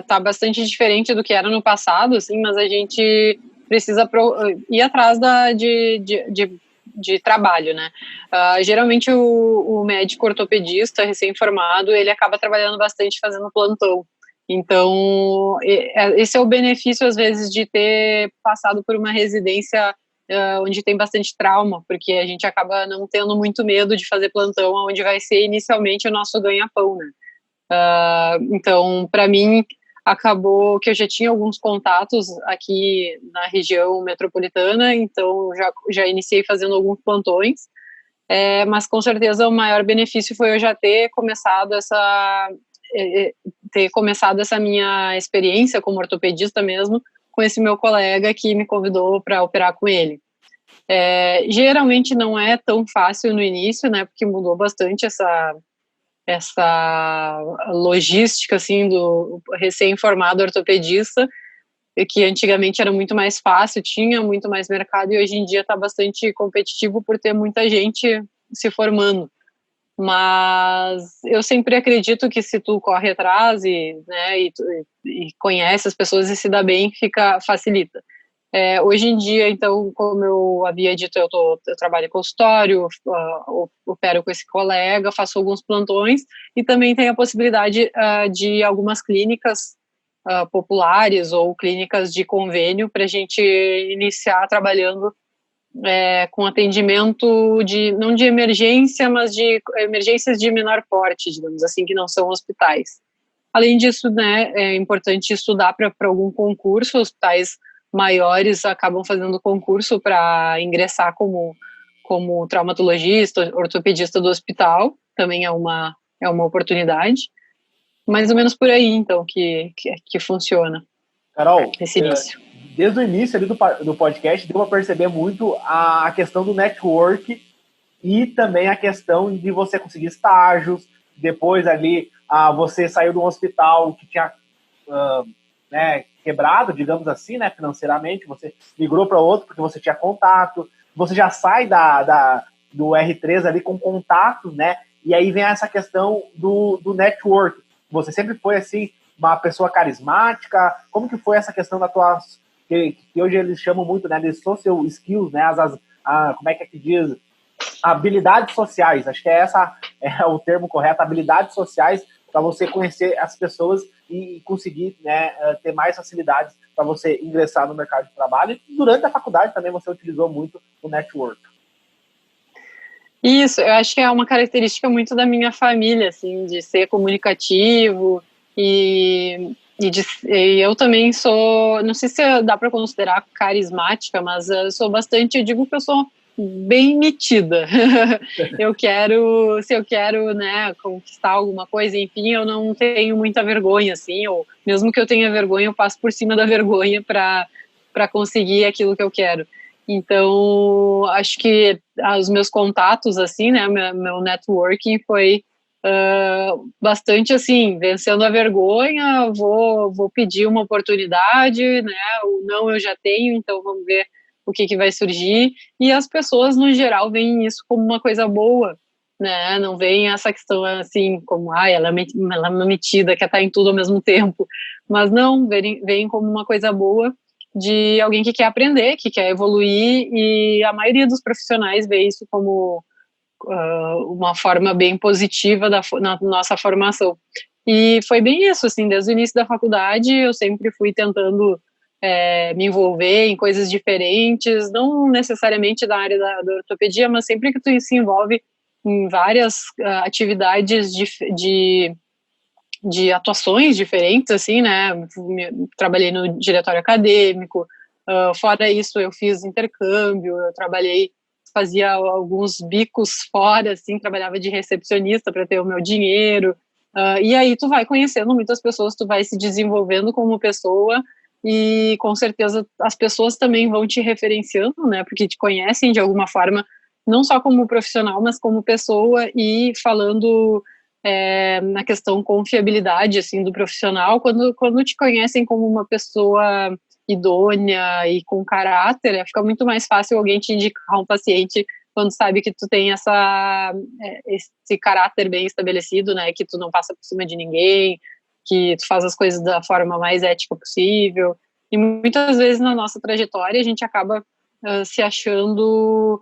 tá bastante diferente do que era no passado, assim, mas a gente precisa ir atrás de trabalho, né? Geralmente o médico ortopedista recém-formado, ele acaba trabalhando bastante fazendo plantão. Então, esse é o benefício, às vezes, de ter passado por uma residência onde tem bastante trauma, porque a gente acaba não tendo muito medo de fazer plantão, onde vai ser inicialmente o nosso ganha-pão, né? Então, para mim, acabou que eu já tinha alguns contatos aqui na região metropolitana, então já iniciei fazendo alguns plantões, mas com certeza o maior benefício foi eu já ter começado essa minha experiência como ortopedista mesmo, com esse meu colega que me convidou para operar com ele. Geralmente não é tão fácil no início, né, porque mudou bastante essa logística, assim, do recém-formado ortopedista, que antigamente era muito mais fácil, tinha muito mais mercado, e hoje em dia está bastante competitivo por ter muita gente se formando. Mas eu sempre acredito que se tu corre atrás né, e conhece as pessoas e se dá bem, facilita. Hoje em dia, então, como eu havia dito, eu trabalho em consultório, opero com esse colega, faço alguns plantões, e também tem a possibilidade de algumas clínicas populares ou clínicas de convênio para a gente iniciar trabalhando com atendimento não de emergência, mas de emergências de menor porte, digamos assim, que não são hospitais. Além disso, né, é importante estudar para algum concurso. Hospitais maiores acabam fazendo concurso para ingressar como traumatologista, ortopedista do hospital, também é uma oportunidade. Mais ou menos por aí, então, que funciona. Carol, Esse início. Desde o início ali do podcast, deu para perceber muito a questão do network e também a questão de você conseguir estágios. Depois ali, você saiu de um hospital que tinha né, quebrado, digamos assim, né, financeiramente, você migrou para outro porque você tinha contato, você já sai do R3 ali com contato, né, e aí vem essa questão do network. Você sempre foi, assim, uma pessoa carismática. Como que foi essa questão da tua... que hoje eles chamam muito, né, de social skills, né, como é que diz? Habilidades sociais. Acho que essa é o termo correto, habilidades sociais, para você conhecer as pessoas e conseguir, né, ter mais facilidades para você ingressar no mercado de trabalho. E durante a faculdade também você utilizou muito o network. Isso, eu acho que é uma característica muito da minha família, assim, de ser comunicativo e eu também sou, não sei se dá para considerar carismática, mas eu sou bastante, eu digo que eu sou bem metida. Se eu quero, né, conquistar alguma coisa, enfim, eu não tenho muita vergonha, assim, ou mesmo que eu tenha vergonha, eu passo por cima da vergonha para conseguir aquilo que eu quero. Então, acho que os meus contatos, assim, né, meu networking foi bastante assim, vencendo a vergonha, vou pedir uma oportunidade, né, o não eu já tenho, então vamos ver o que vai surgir, e as pessoas, no geral, veem isso como uma coisa boa, né, não veem essa questão, assim, como, ela é uma metida, quer estar em tudo ao mesmo tempo, mas não, veem como uma coisa boa, de alguém que quer aprender, que quer evoluir, e a maioria dos profissionais vê isso como uma forma bem positiva na nossa formação. E foi bem isso, assim, desde o início da faculdade eu sempre fui tentando me envolver em coisas diferentes, não necessariamente da área da ortopedia, mas sempre que tu se envolve em várias atividades de atuações diferentes, assim, né, trabalhei no diretório acadêmico, fora isso eu fiz intercâmbio, eu fazia alguns bicos fora, assim, trabalhava de recepcionista para ter o meu dinheiro, e aí tu vai conhecendo muitas pessoas, tu vai se desenvolvendo como pessoa, e com certeza as pessoas também vão te referenciando, né, porque te conhecem de alguma forma, não só como profissional, mas como pessoa, e falando na questão confiabilidade, assim, do profissional, quando te conhecem como uma pessoa idônea e com caráter, fica muito mais fácil alguém te indicar um paciente quando sabe que tu tem esse caráter bem estabelecido, né, que tu não passa por cima de ninguém, que tu faz as coisas da forma mais ética possível. E muitas vezes na nossa trajetória a gente acaba se achando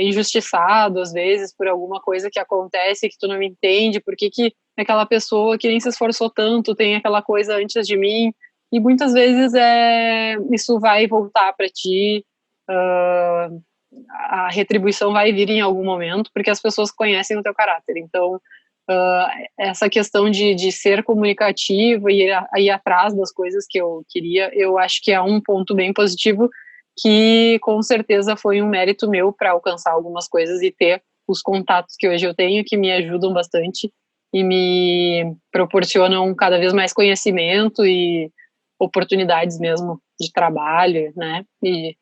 injustiçado, às vezes, por alguma coisa que acontece que tu não entende, por que aquela pessoa que nem se esforçou tanto tem aquela coisa antes de mim, e muitas vezes isso vai voltar para ti, a retribuição vai vir em algum momento, porque as pessoas conhecem o teu caráter. Então, essa questão de ser comunicativo e ir atrás das coisas que eu queria, eu acho que é um ponto bem positivo, que com certeza foi um mérito meu para alcançar algumas coisas e ter os contatos que hoje eu tenho, que me ajudam bastante e me proporcionam cada vez mais conhecimento e oportunidades mesmo de trabalho, né, e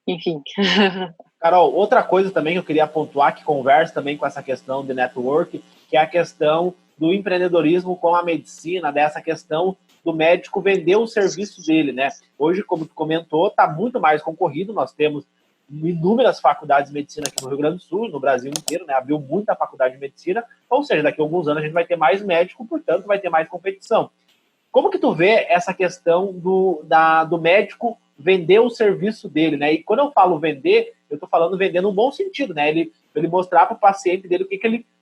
enfim. Carol, outra coisa também que eu queria pontuar, que conversa também com essa questão de network, que é a questão do empreendedorismo com a medicina, dessa questão do médico vender o serviço dele, né? Hoje, como tu comentou, está muito mais concorrido, nós temos inúmeras faculdades de medicina aqui no Rio Grande do Sul, no Brasil inteiro, né? Abriu muita faculdade de medicina, ou seja, daqui a alguns anos a gente vai ter mais médico, portanto vai ter mais competição. Como que tu vê essa questão do médico vender o serviço dele, né? E quando eu falo vender, eu estou falando vender no bom sentido, né? Ele mostrar para o paciente dele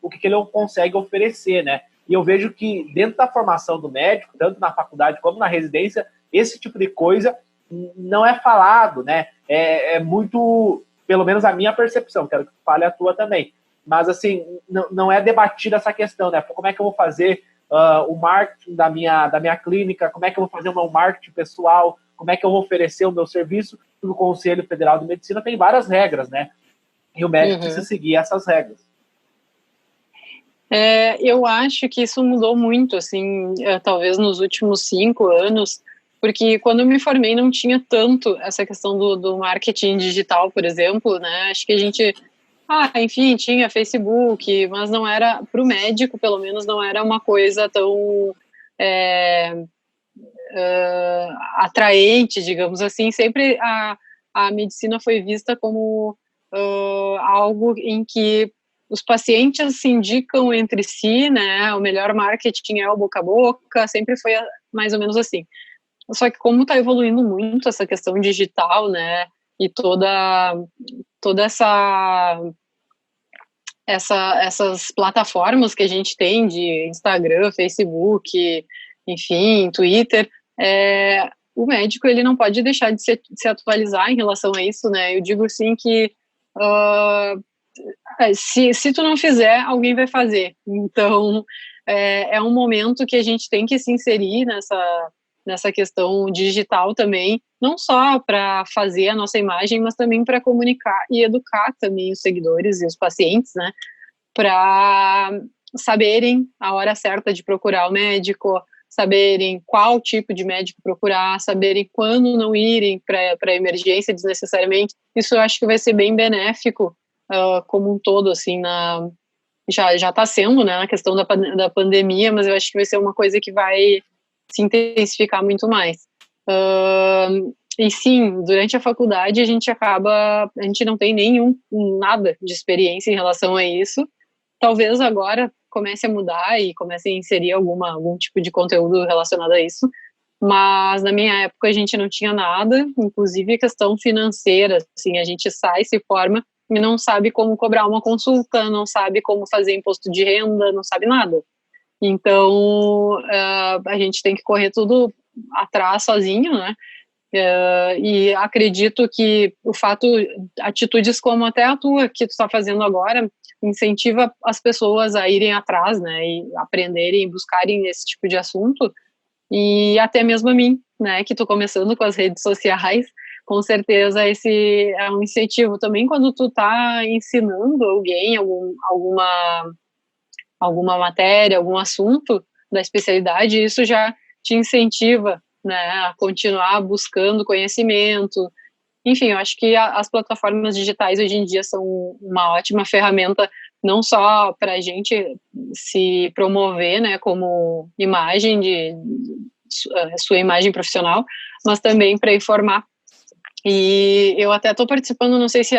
o que ele consegue oferecer, né? E eu vejo que dentro da formação do médico, tanto na faculdade como na residência, esse tipo de coisa não é falado, né? É muito, pelo menos a minha percepção, quero que tu fale a tua também. Mas, assim, não é debatida essa questão, né? Como é que eu vou fazer o marketing da minha clínica, como é que eu vou fazer o meu marketing pessoal, como é que eu vou oferecer o meu serviço. No Conselho Federal de Medicina tem várias regras, né? E o médico precisa seguir essas regras. Eu acho que isso mudou muito, assim, talvez nos últimos 5 anos, porque quando eu me formei não tinha tanto essa questão do marketing digital, por exemplo, né? Acho que a gente, enfim, tinha Facebook, mas não era, para o médico, pelo menos, não era uma coisa tão atraente, digamos assim. Sempre a medicina foi vista como algo em que os pacientes se indicam entre si, né? O melhor marketing é o boca a boca, sempre foi mais ou menos assim. Só que como está evoluindo muito essa questão digital, né? E toda essas plataformas que a gente tem de Instagram, Facebook, enfim, Twitter, o médico ele não pode deixar de se atualizar em relação a isso, né? Eu digo assim que se tu não fizer, alguém vai fazer. Então, é um momento que a gente tem que se inserir nessa questão digital também, não só para fazer a nossa imagem, mas também para comunicar e educar também os seguidores e os pacientes, né? Para saberem a hora certa de procurar o médico, saberem qual tipo de médico procurar, saberem quando não irem para emergência desnecessariamente. Isso eu acho que vai ser bem benéfico como um todo, assim, já está sendo, né, na questão da pandemia, mas eu acho que vai ser uma coisa que vai se intensificar muito mais. E sim, durante a faculdade a gente não tem nada de experiência em relação a isso. Talvez agora comece a mudar e comece a inserir algum tipo de conteúdo relacionado a isso, mas na minha época a gente não tinha nada, inclusive a questão financeira, assim, a gente sai, se forma e não sabe como cobrar uma consulta, não sabe como fazer imposto de renda, não sabe nada. Então, a gente tem que correr tudo atrás sozinho, né? E acredito que atitudes como até a tua, que tu está fazendo agora, incentiva as pessoas a irem atrás, né? E aprenderem, buscarem esse tipo de assunto. E até mesmo a mim, né? Que estou começando com as redes sociais, com certeza esse é um incentivo também quando tu tá ensinando alguém alguma matéria, algum assunto da especialidade, isso já te incentiva, né, a continuar buscando conhecimento. Enfim, eu acho que as plataformas digitais hoje em dia são uma ótima ferramenta não só para a gente se promover, né, como imagem sua imagem profissional, mas também para informar. E eu até estou participando, não sei se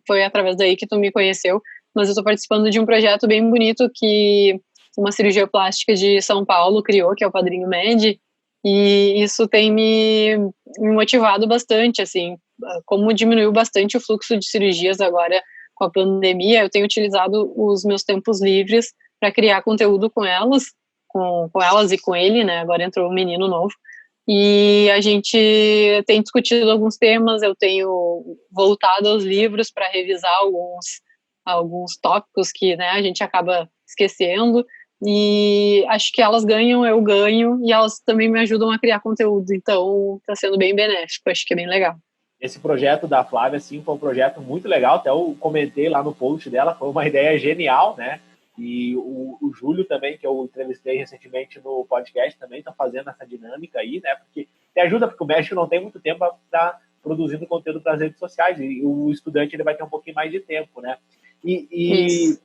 foi através daí que tu me conheceu, mas eu estou participando de um projeto bem bonito que uma cirurgia plástica de São Paulo criou, que é o Padrinho Med, e isso tem me motivado bastante, assim, como diminuiu bastante o fluxo de cirurgias agora com a pandemia, eu tenho utilizado os meus tempos livres para criar conteúdo com elas, com elas e com ele, né, agora entrou um menino novo, e a gente tem discutido alguns temas, eu tenho voltado aos livros para revisar alguns tópicos que, né, a gente acaba esquecendo, e acho que elas ganham, eu ganho, e elas também me ajudam a criar conteúdo, então está sendo bem benéfico, acho que é bem legal. Esse projeto da Flávia, assim, foi um projeto muito legal, até eu comentei lá no post dela, foi uma ideia genial, né? E o Júlio também, que eu entrevistei recentemente no podcast, também está fazendo essa dinâmica aí, né? Porque te ajuda, porque o médico não tem muito tempo para produzindo conteúdo para as redes sociais, e o estudante ele vai ter um pouquinho mais de tempo, né? E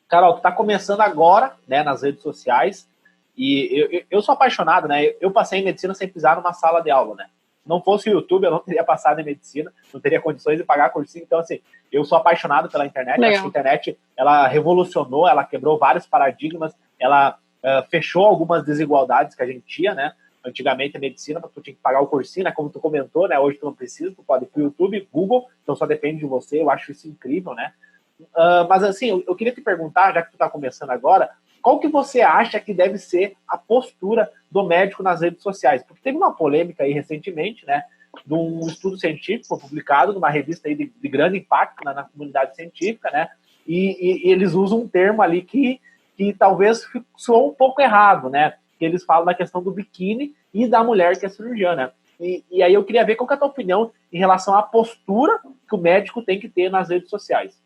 Carol, tu está começando agora, né, nas redes sociais, e eu sou apaixonado, né? Eu passei em medicina sem pisar numa sala de aula, né? Se não fosse o YouTube, eu não teria passado em medicina, não teria condições de pagar cursinho. Então, assim, eu sou apaixonado pela internet. Legal. Acho que a internet, ela revolucionou, ela quebrou vários paradigmas, ela fechou algumas desigualdades que a gente tinha, né? Antigamente, a medicina, tu tinha que pagar o cursinho, né? Como tu comentou, né? Hoje tu não precisa, tu pode ir pro YouTube, Google, então só depende de você. Eu acho isso incrível, né? Mas, assim, eu queria te perguntar, já que tu tá começando agora, qual que você acha que deve ser a postura do médico nas redes sociais? Porque teve uma polêmica aí recentemente, né, de um estudo científico publicado numa revista aí de grande impacto, né, na comunidade científica, né, e eles usam um termo ali que talvez soou um pouco errado, né, que eles falam da questão do biquíni e da mulher que é cirurgiã, né. E aí eu queria ver qual que é a tua opinião em relação à postura que o médico tem que ter nas redes sociais.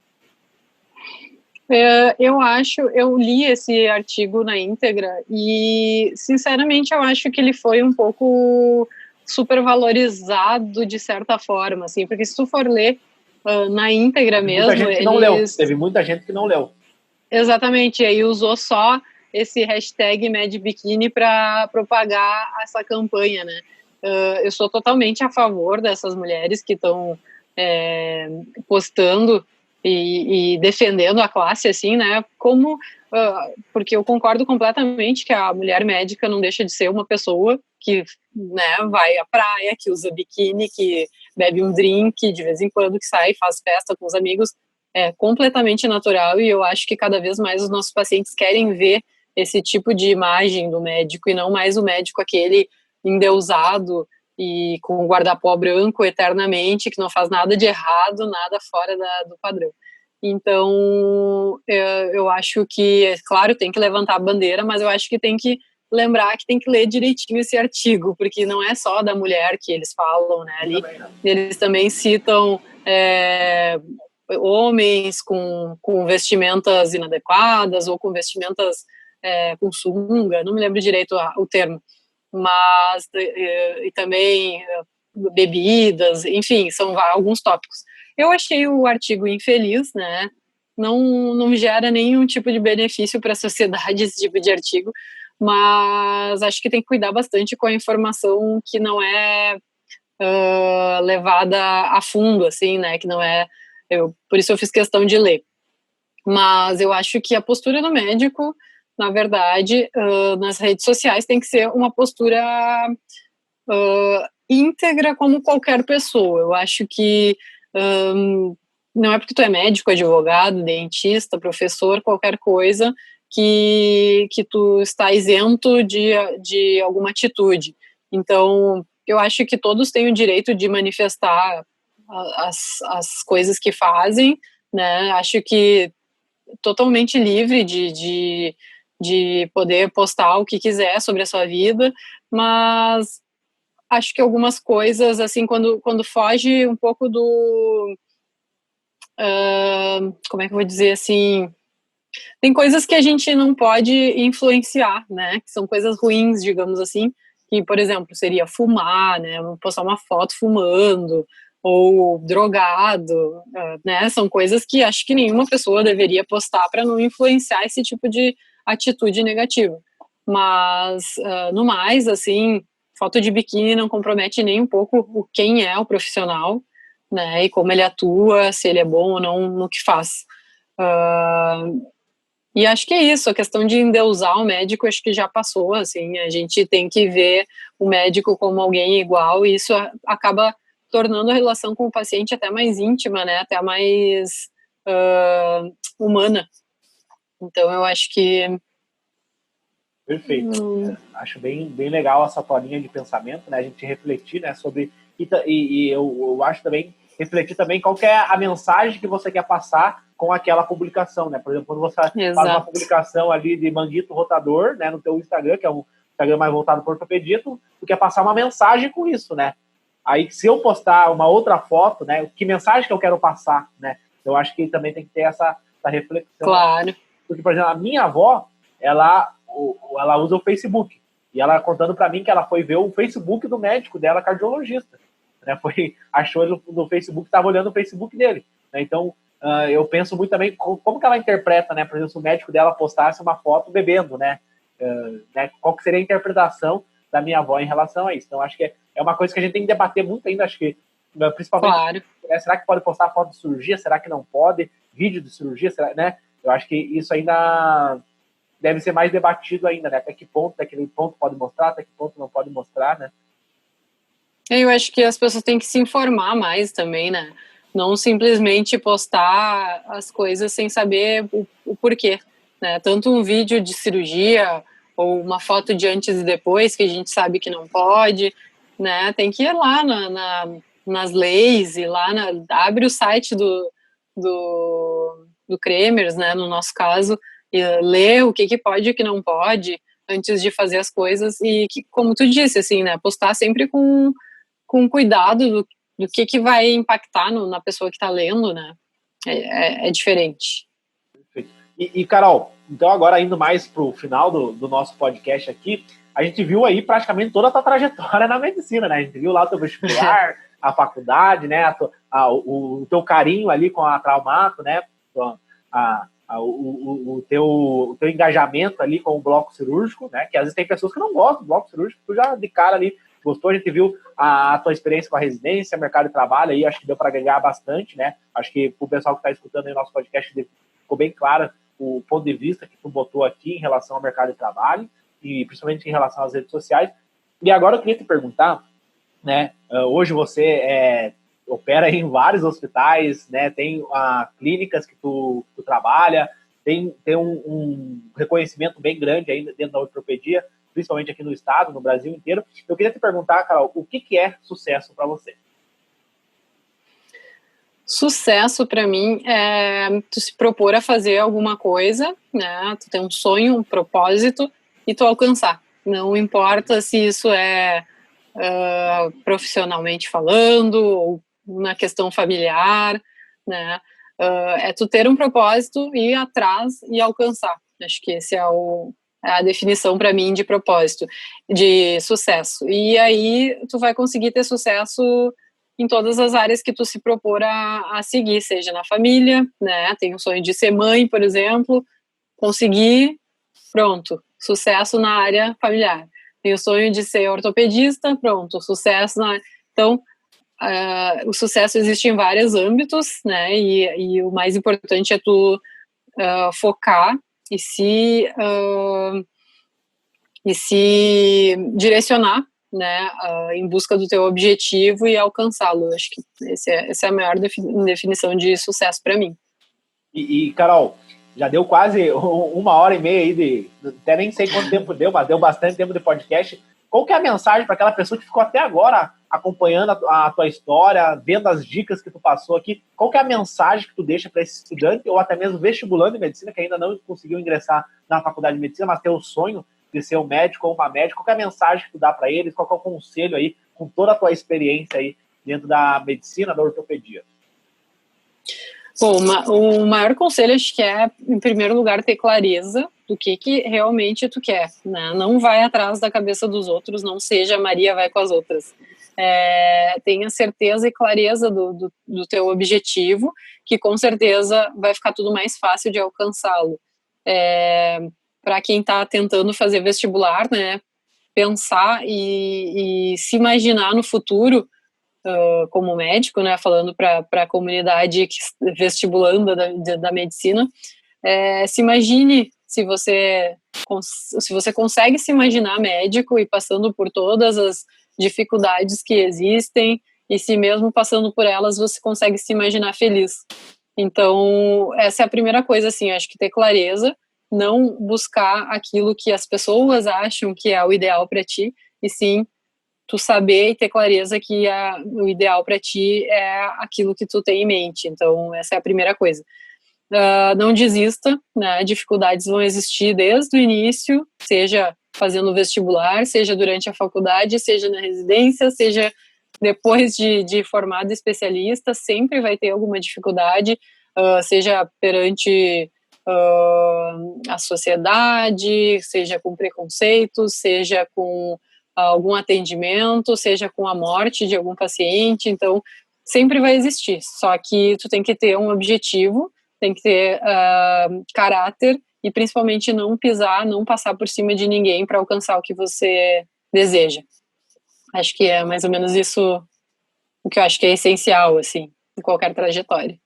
Eu li esse artigo na íntegra e, sinceramente, eu acho que ele foi um pouco supervalorizado de certa forma, assim, porque se tu for ler na íntegra mesmo... Muita gente que não leu, teve muita gente que não leu. Exatamente, e aí usou só esse hashtag MedBikini para propagar essa campanha, né? Eu sou totalmente a favor dessas mulheres que estão postando e defendendo a classe, assim, né, como, porque eu concordo completamente que a mulher médica não deixa de ser uma pessoa que, né, vai à praia, que usa biquíni, que bebe um drink de vez em quando, que sai, faz festa com os amigos, é completamente natural, e eu acho que cada vez mais os nossos pacientes querem ver esse tipo de imagem do médico, e não mais o médico aquele endeusado, e com o guarda-pó branco eternamente, que não faz nada de errado, nada fora do padrão. Então, eu acho que, claro, tem que levantar a bandeira, mas eu acho que tem que lembrar que tem que ler direitinho esse artigo, porque não é só da mulher que eles falam, né, ali, eles também citam homens com vestimentas inadequadas, ou com vestimentas com sunga, não me lembro direito o termo, mas e também bebidas, enfim, são alguns tópicos. Eu achei o artigo infeliz, né? Não gera nenhum tipo de benefício para a sociedade esse tipo de artigo, mas acho que tem que cuidar bastante com a informação que não é levada a fundo, assim, né? Que não é. Por isso eu fiz questão de ler. Mas eu acho que a postura do médico, na verdade, nas redes sociais tem que ser uma postura íntegra como qualquer pessoa. Eu acho que não é porque tu é médico, advogado, dentista, professor, qualquer coisa, que tu está isento de alguma atitude. Então, eu acho que todos têm o direito de manifestar as coisas que fazem, né? Acho que totalmente livre de poder postar o que quiser sobre a sua vida, mas acho que algumas coisas, assim, quando foge um pouco do... como é que eu vou dizer, assim... Tem coisas que a gente não pode influenciar, né? Que são coisas ruins, digamos assim, que, por exemplo, seria fumar, né? Postar uma foto fumando, ou drogado, né? São coisas que acho que nenhuma pessoa deveria postar para não influenciar esse tipo de atitude negativa. Mas, no mais, assim, foto de biquíni não compromete nem um pouco quem é o profissional, né? E como ele atua, se ele é bom ou não no que faz. E acho que é isso, a questão de endeusar o médico, acho que já passou, assim, a gente tem que ver o médico como alguém igual, e isso acaba tornando a relação com o paciente até mais íntima, né, até mais humana. Então, eu acho que... Perfeito. Acho bem legal essa tua linha de pensamento, né, a gente refletir, né, sobre... E eu acho também, refletir também qual que é a mensagem que você quer passar com aquela publicação, né? Por exemplo, quando você faz uma publicação ali de manguito rotador, né, no teu Instagram, que é um Instagram mais voltado para ortopedia, tu quer passar uma mensagem com isso, né? Aí, se eu postar uma outra foto, né, que mensagem que eu quero passar, né? Eu acho que também tem que ter essa reflexão. Claro. Porque, por exemplo, a minha avó, ela usa o Facebook, e ela contando para mim que ela foi ver o Facebook do médico dela, cardiologista. né? Achou ele no Facebook, estava olhando o Facebook dele, né? Então, eu penso muito também como que ela interpreta, né? Por exemplo, se o médico dela postasse uma foto bebendo, né? Qual que seria a interpretação da minha avó em relação a isso? Então, acho que é uma coisa que a gente tem que debater muito ainda, acho que, principalmente, Claro. Será que pode postar foto de cirurgia? Será que não pode? Vídeo de cirurgia? Será, né? Eu acho que isso ainda deve ser mais debatido ainda, né? Até que ponto, daquele ponto pode mostrar, até que ponto não pode mostrar, né? Eu acho que as pessoas têm que se informar mais também, né? Não simplesmente postar as coisas sem saber o porquê, né? Tanto um vídeo de cirurgia ou uma foto de antes e depois, que a gente sabe que não pode, né? Tem que ir lá nas leis e lá abre o site do Cremers, né? No nosso caso, e lê o que pode e o que não pode antes de fazer as coisas e que, como tu disse, assim, né? Postar sempre com cuidado do que vai impactar na pessoa que está lendo, né? É diferente. E, Carol, então agora indo mais para o final do nosso podcast aqui, a gente viu aí praticamente toda a tua trajetória na medicina, né? A gente viu lá o teu vestibular, a faculdade, né? O teu carinho ali com a Traumato, né? O teu engajamento ali com o bloco cirúrgico, né? Que às vezes tem pessoas que não gostam do bloco cirúrgico, tu já de cara ali gostou, a gente viu a tua experiência com a residência, mercado de trabalho aí, acho que deu para ganhar bastante, né? Acho que o pessoal que está escutando aí o nosso podcast ficou bem claro o ponto de vista que tu botou aqui em relação ao mercado de trabalho e principalmente em relação às redes sociais. E agora eu queria te perguntar, né? Hoje você opera em vários hospitais, né? Tem clínicas que tu trabalha, tem um reconhecimento bem grande ainda dentro da ortopedia, principalmente aqui no estado, no Brasil inteiro. Eu queria te perguntar, Carol, o que é sucesso para você? Sucesso para mim é tu se propor a fazer alguma coisa, né? Tu ter um sonho, um propósito e tu alcançar. Não importa se isso é profissionalmente falando ou na questão familiar, né? É tu ter um propósito, ir atrás e alcançar. Acho que esse é a definição para mim de propósito, de sucesso. E aí tu vai conseguir ter sucesso em todas as áreas que tu se propor a seguir, seja na família, né? Tem o sonho de ser mãe, por exemplo, conseguir, pronto, sucesso na área familiar. Tem o sonho de ser ortopedista, pronto, sucesso na... Então, o sucesso existe em vários âmbitos, né? E o mais importante é tu focar e se direcionar, né, em busca do teu objetivo e alcançá-lo. Acho que essa é a maior definição de sucesso para mim. E, Carol, já deu quase 1h30 aí até nem sei quanto tempo deu, mas deu bastante tempo de podcast. Qual que é a mensagem para aquela pessoa que ficou até agora acompanhando a tua história, vendo as dicas que tu passou aqui? Qual que é a mensagem que tu deixa para esse estudante ou até mesmo vestibulando em medicina que ainda não conseguiu ingressar na faculdade de medicina, mas tem o sonho de ser um médico ou uma médica? Qual que é a mensagem que tu dá para eles? Qual que é o conselho aí, com toda a tua experiência aí dentro da medicina, da ortopedia? Bom, o maior conselho acho que é, em primeiro lugar, ter clareza do que realmente tu quer, né? Não vai atrás da cabeça dos outros, não seja Maria vai com as outras. Tenha certeza e clareza do teu objetivo, que com certeza vai ficar tudo mais fácil de alcançá-lo. Para quem está tentando fazer vestibular, né, pensar e se imaginar no futuro como médico, né, falando para a comunidade vestibulanda da medicina, se imagine se você consegue se imaginar médico e passando por todas as dificuldades que existem e se mesmo passando por elas você consegue se imaginar feliz. Então, essa é a primeira coisa, assim, acho que ter clareza, não buscar aquilo que as pessoas acham que é o ideal para ti, e sim tu saber e ter clareza que o ideal para ti é aquilo que tu tem em mente. Então, essa é a primeira coisa. Não desista, né? Dificuldades vão existir desde o início, seja fazendo vestibular, seja durante a faculdade, seja na residência, seja depois de formado especialista, sempre vai ter alguma dificuldade, seja perante a sociedade, seja com preconceitos, seja com algum atendimento, seja com a morte de algum paciente, então sempre vai existir, só que tu tem que ter um objetivo, tem que ter caráter e principalmente não pisar, não passar por cima de ninguém para alcançar o que você deseja. Acho que é mais ou menos isso o que eu acho que é essencial, assim, em qualquer trajetória.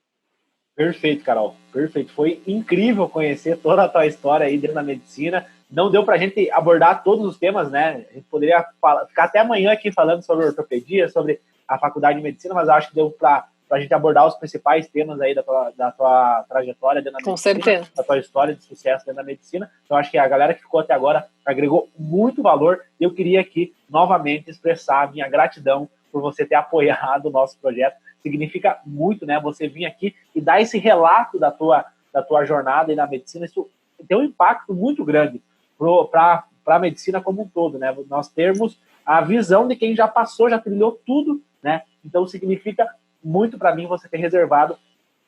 Perfeito, Carol. Perfeito. Foi incrível conhecer toda a tua história aí dentro da medicina. Não deu pra gente abordar todos os temas, né? A gente poderia ficar até amanhã aqui falando sobre ortopedia, sobre a faculdade de medicina, mas eu acho que deu pra gente abordar os principais temas aí da tua trajetória dentro da medicina. Com certeza. Da tua história de sucesso dentro da medicina. Então, acho que a galera que ficou até agora agregou muito valor. E eu queria aqui, novamente, expressar a minha gratidão por você ter apoiado o nosso projeto. Significa muito, né? Você vir aqui e dar esse relato da tua jornada aí na medicina. Isso tem um impacto muito grande para a medicina como um todo, né? Nós termos a visão de quem já passou, já trilhou tudo, né? Então significa muito para mim você ter reservado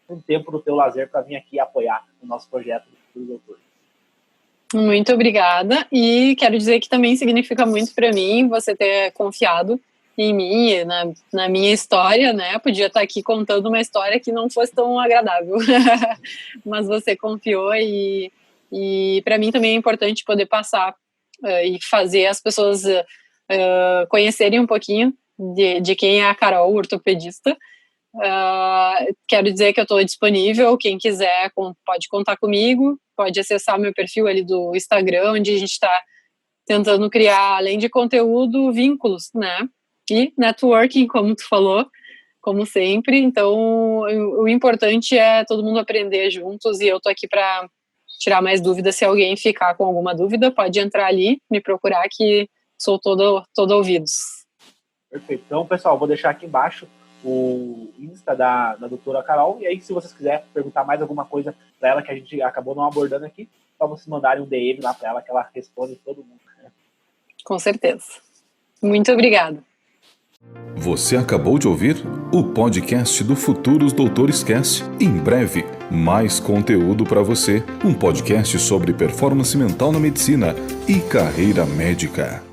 um tempo do teu lazer para vir aqui apoiar o nosso projeto do Futuro Doutor. Muito obrigada, e quero dizer que também significa muito para mim você ter confiado em mim, na minha história, né? Podia estar aqui contando uma história que não fosse tão agradável, mas você confiou e para mim também é importante poder passar e fazer as pessoas conhecerem um pouquinho de quem é a Carol, ortopedista. Quero dizer que eu estou disponível, quem quiser pode contar comigo, pode acessar meu perfil ali do Instagram, onde a gente está tentando criar, além de conteúdo, vínculos, né? E networking, como tu falou, como sempre. Então, o importante é todo mundo aprender juntos, e eu tô aqui para tirar mais dúvidas. Se alguém ficar com alguma dúvida, pode entrar ali, me procurar, que sou todo ouvidos. Perfeito. Então, pessoal, vou deixar aqui embaixo o Insta da doutora Carol, e aí, se vocês quiserem perguntar mais alguma coisa para ela que a gente acabou não abordando aqui, só vocês mandarem um DM lá para ela, que ela responde todo mundo. Com certeza. Muito obrigada. Você acabou de ouvir o podcast do Futuros Doutores Cast. Em breve, mais conteúdo para você. Um podcast sobre performance mental na medicina e carreira médica.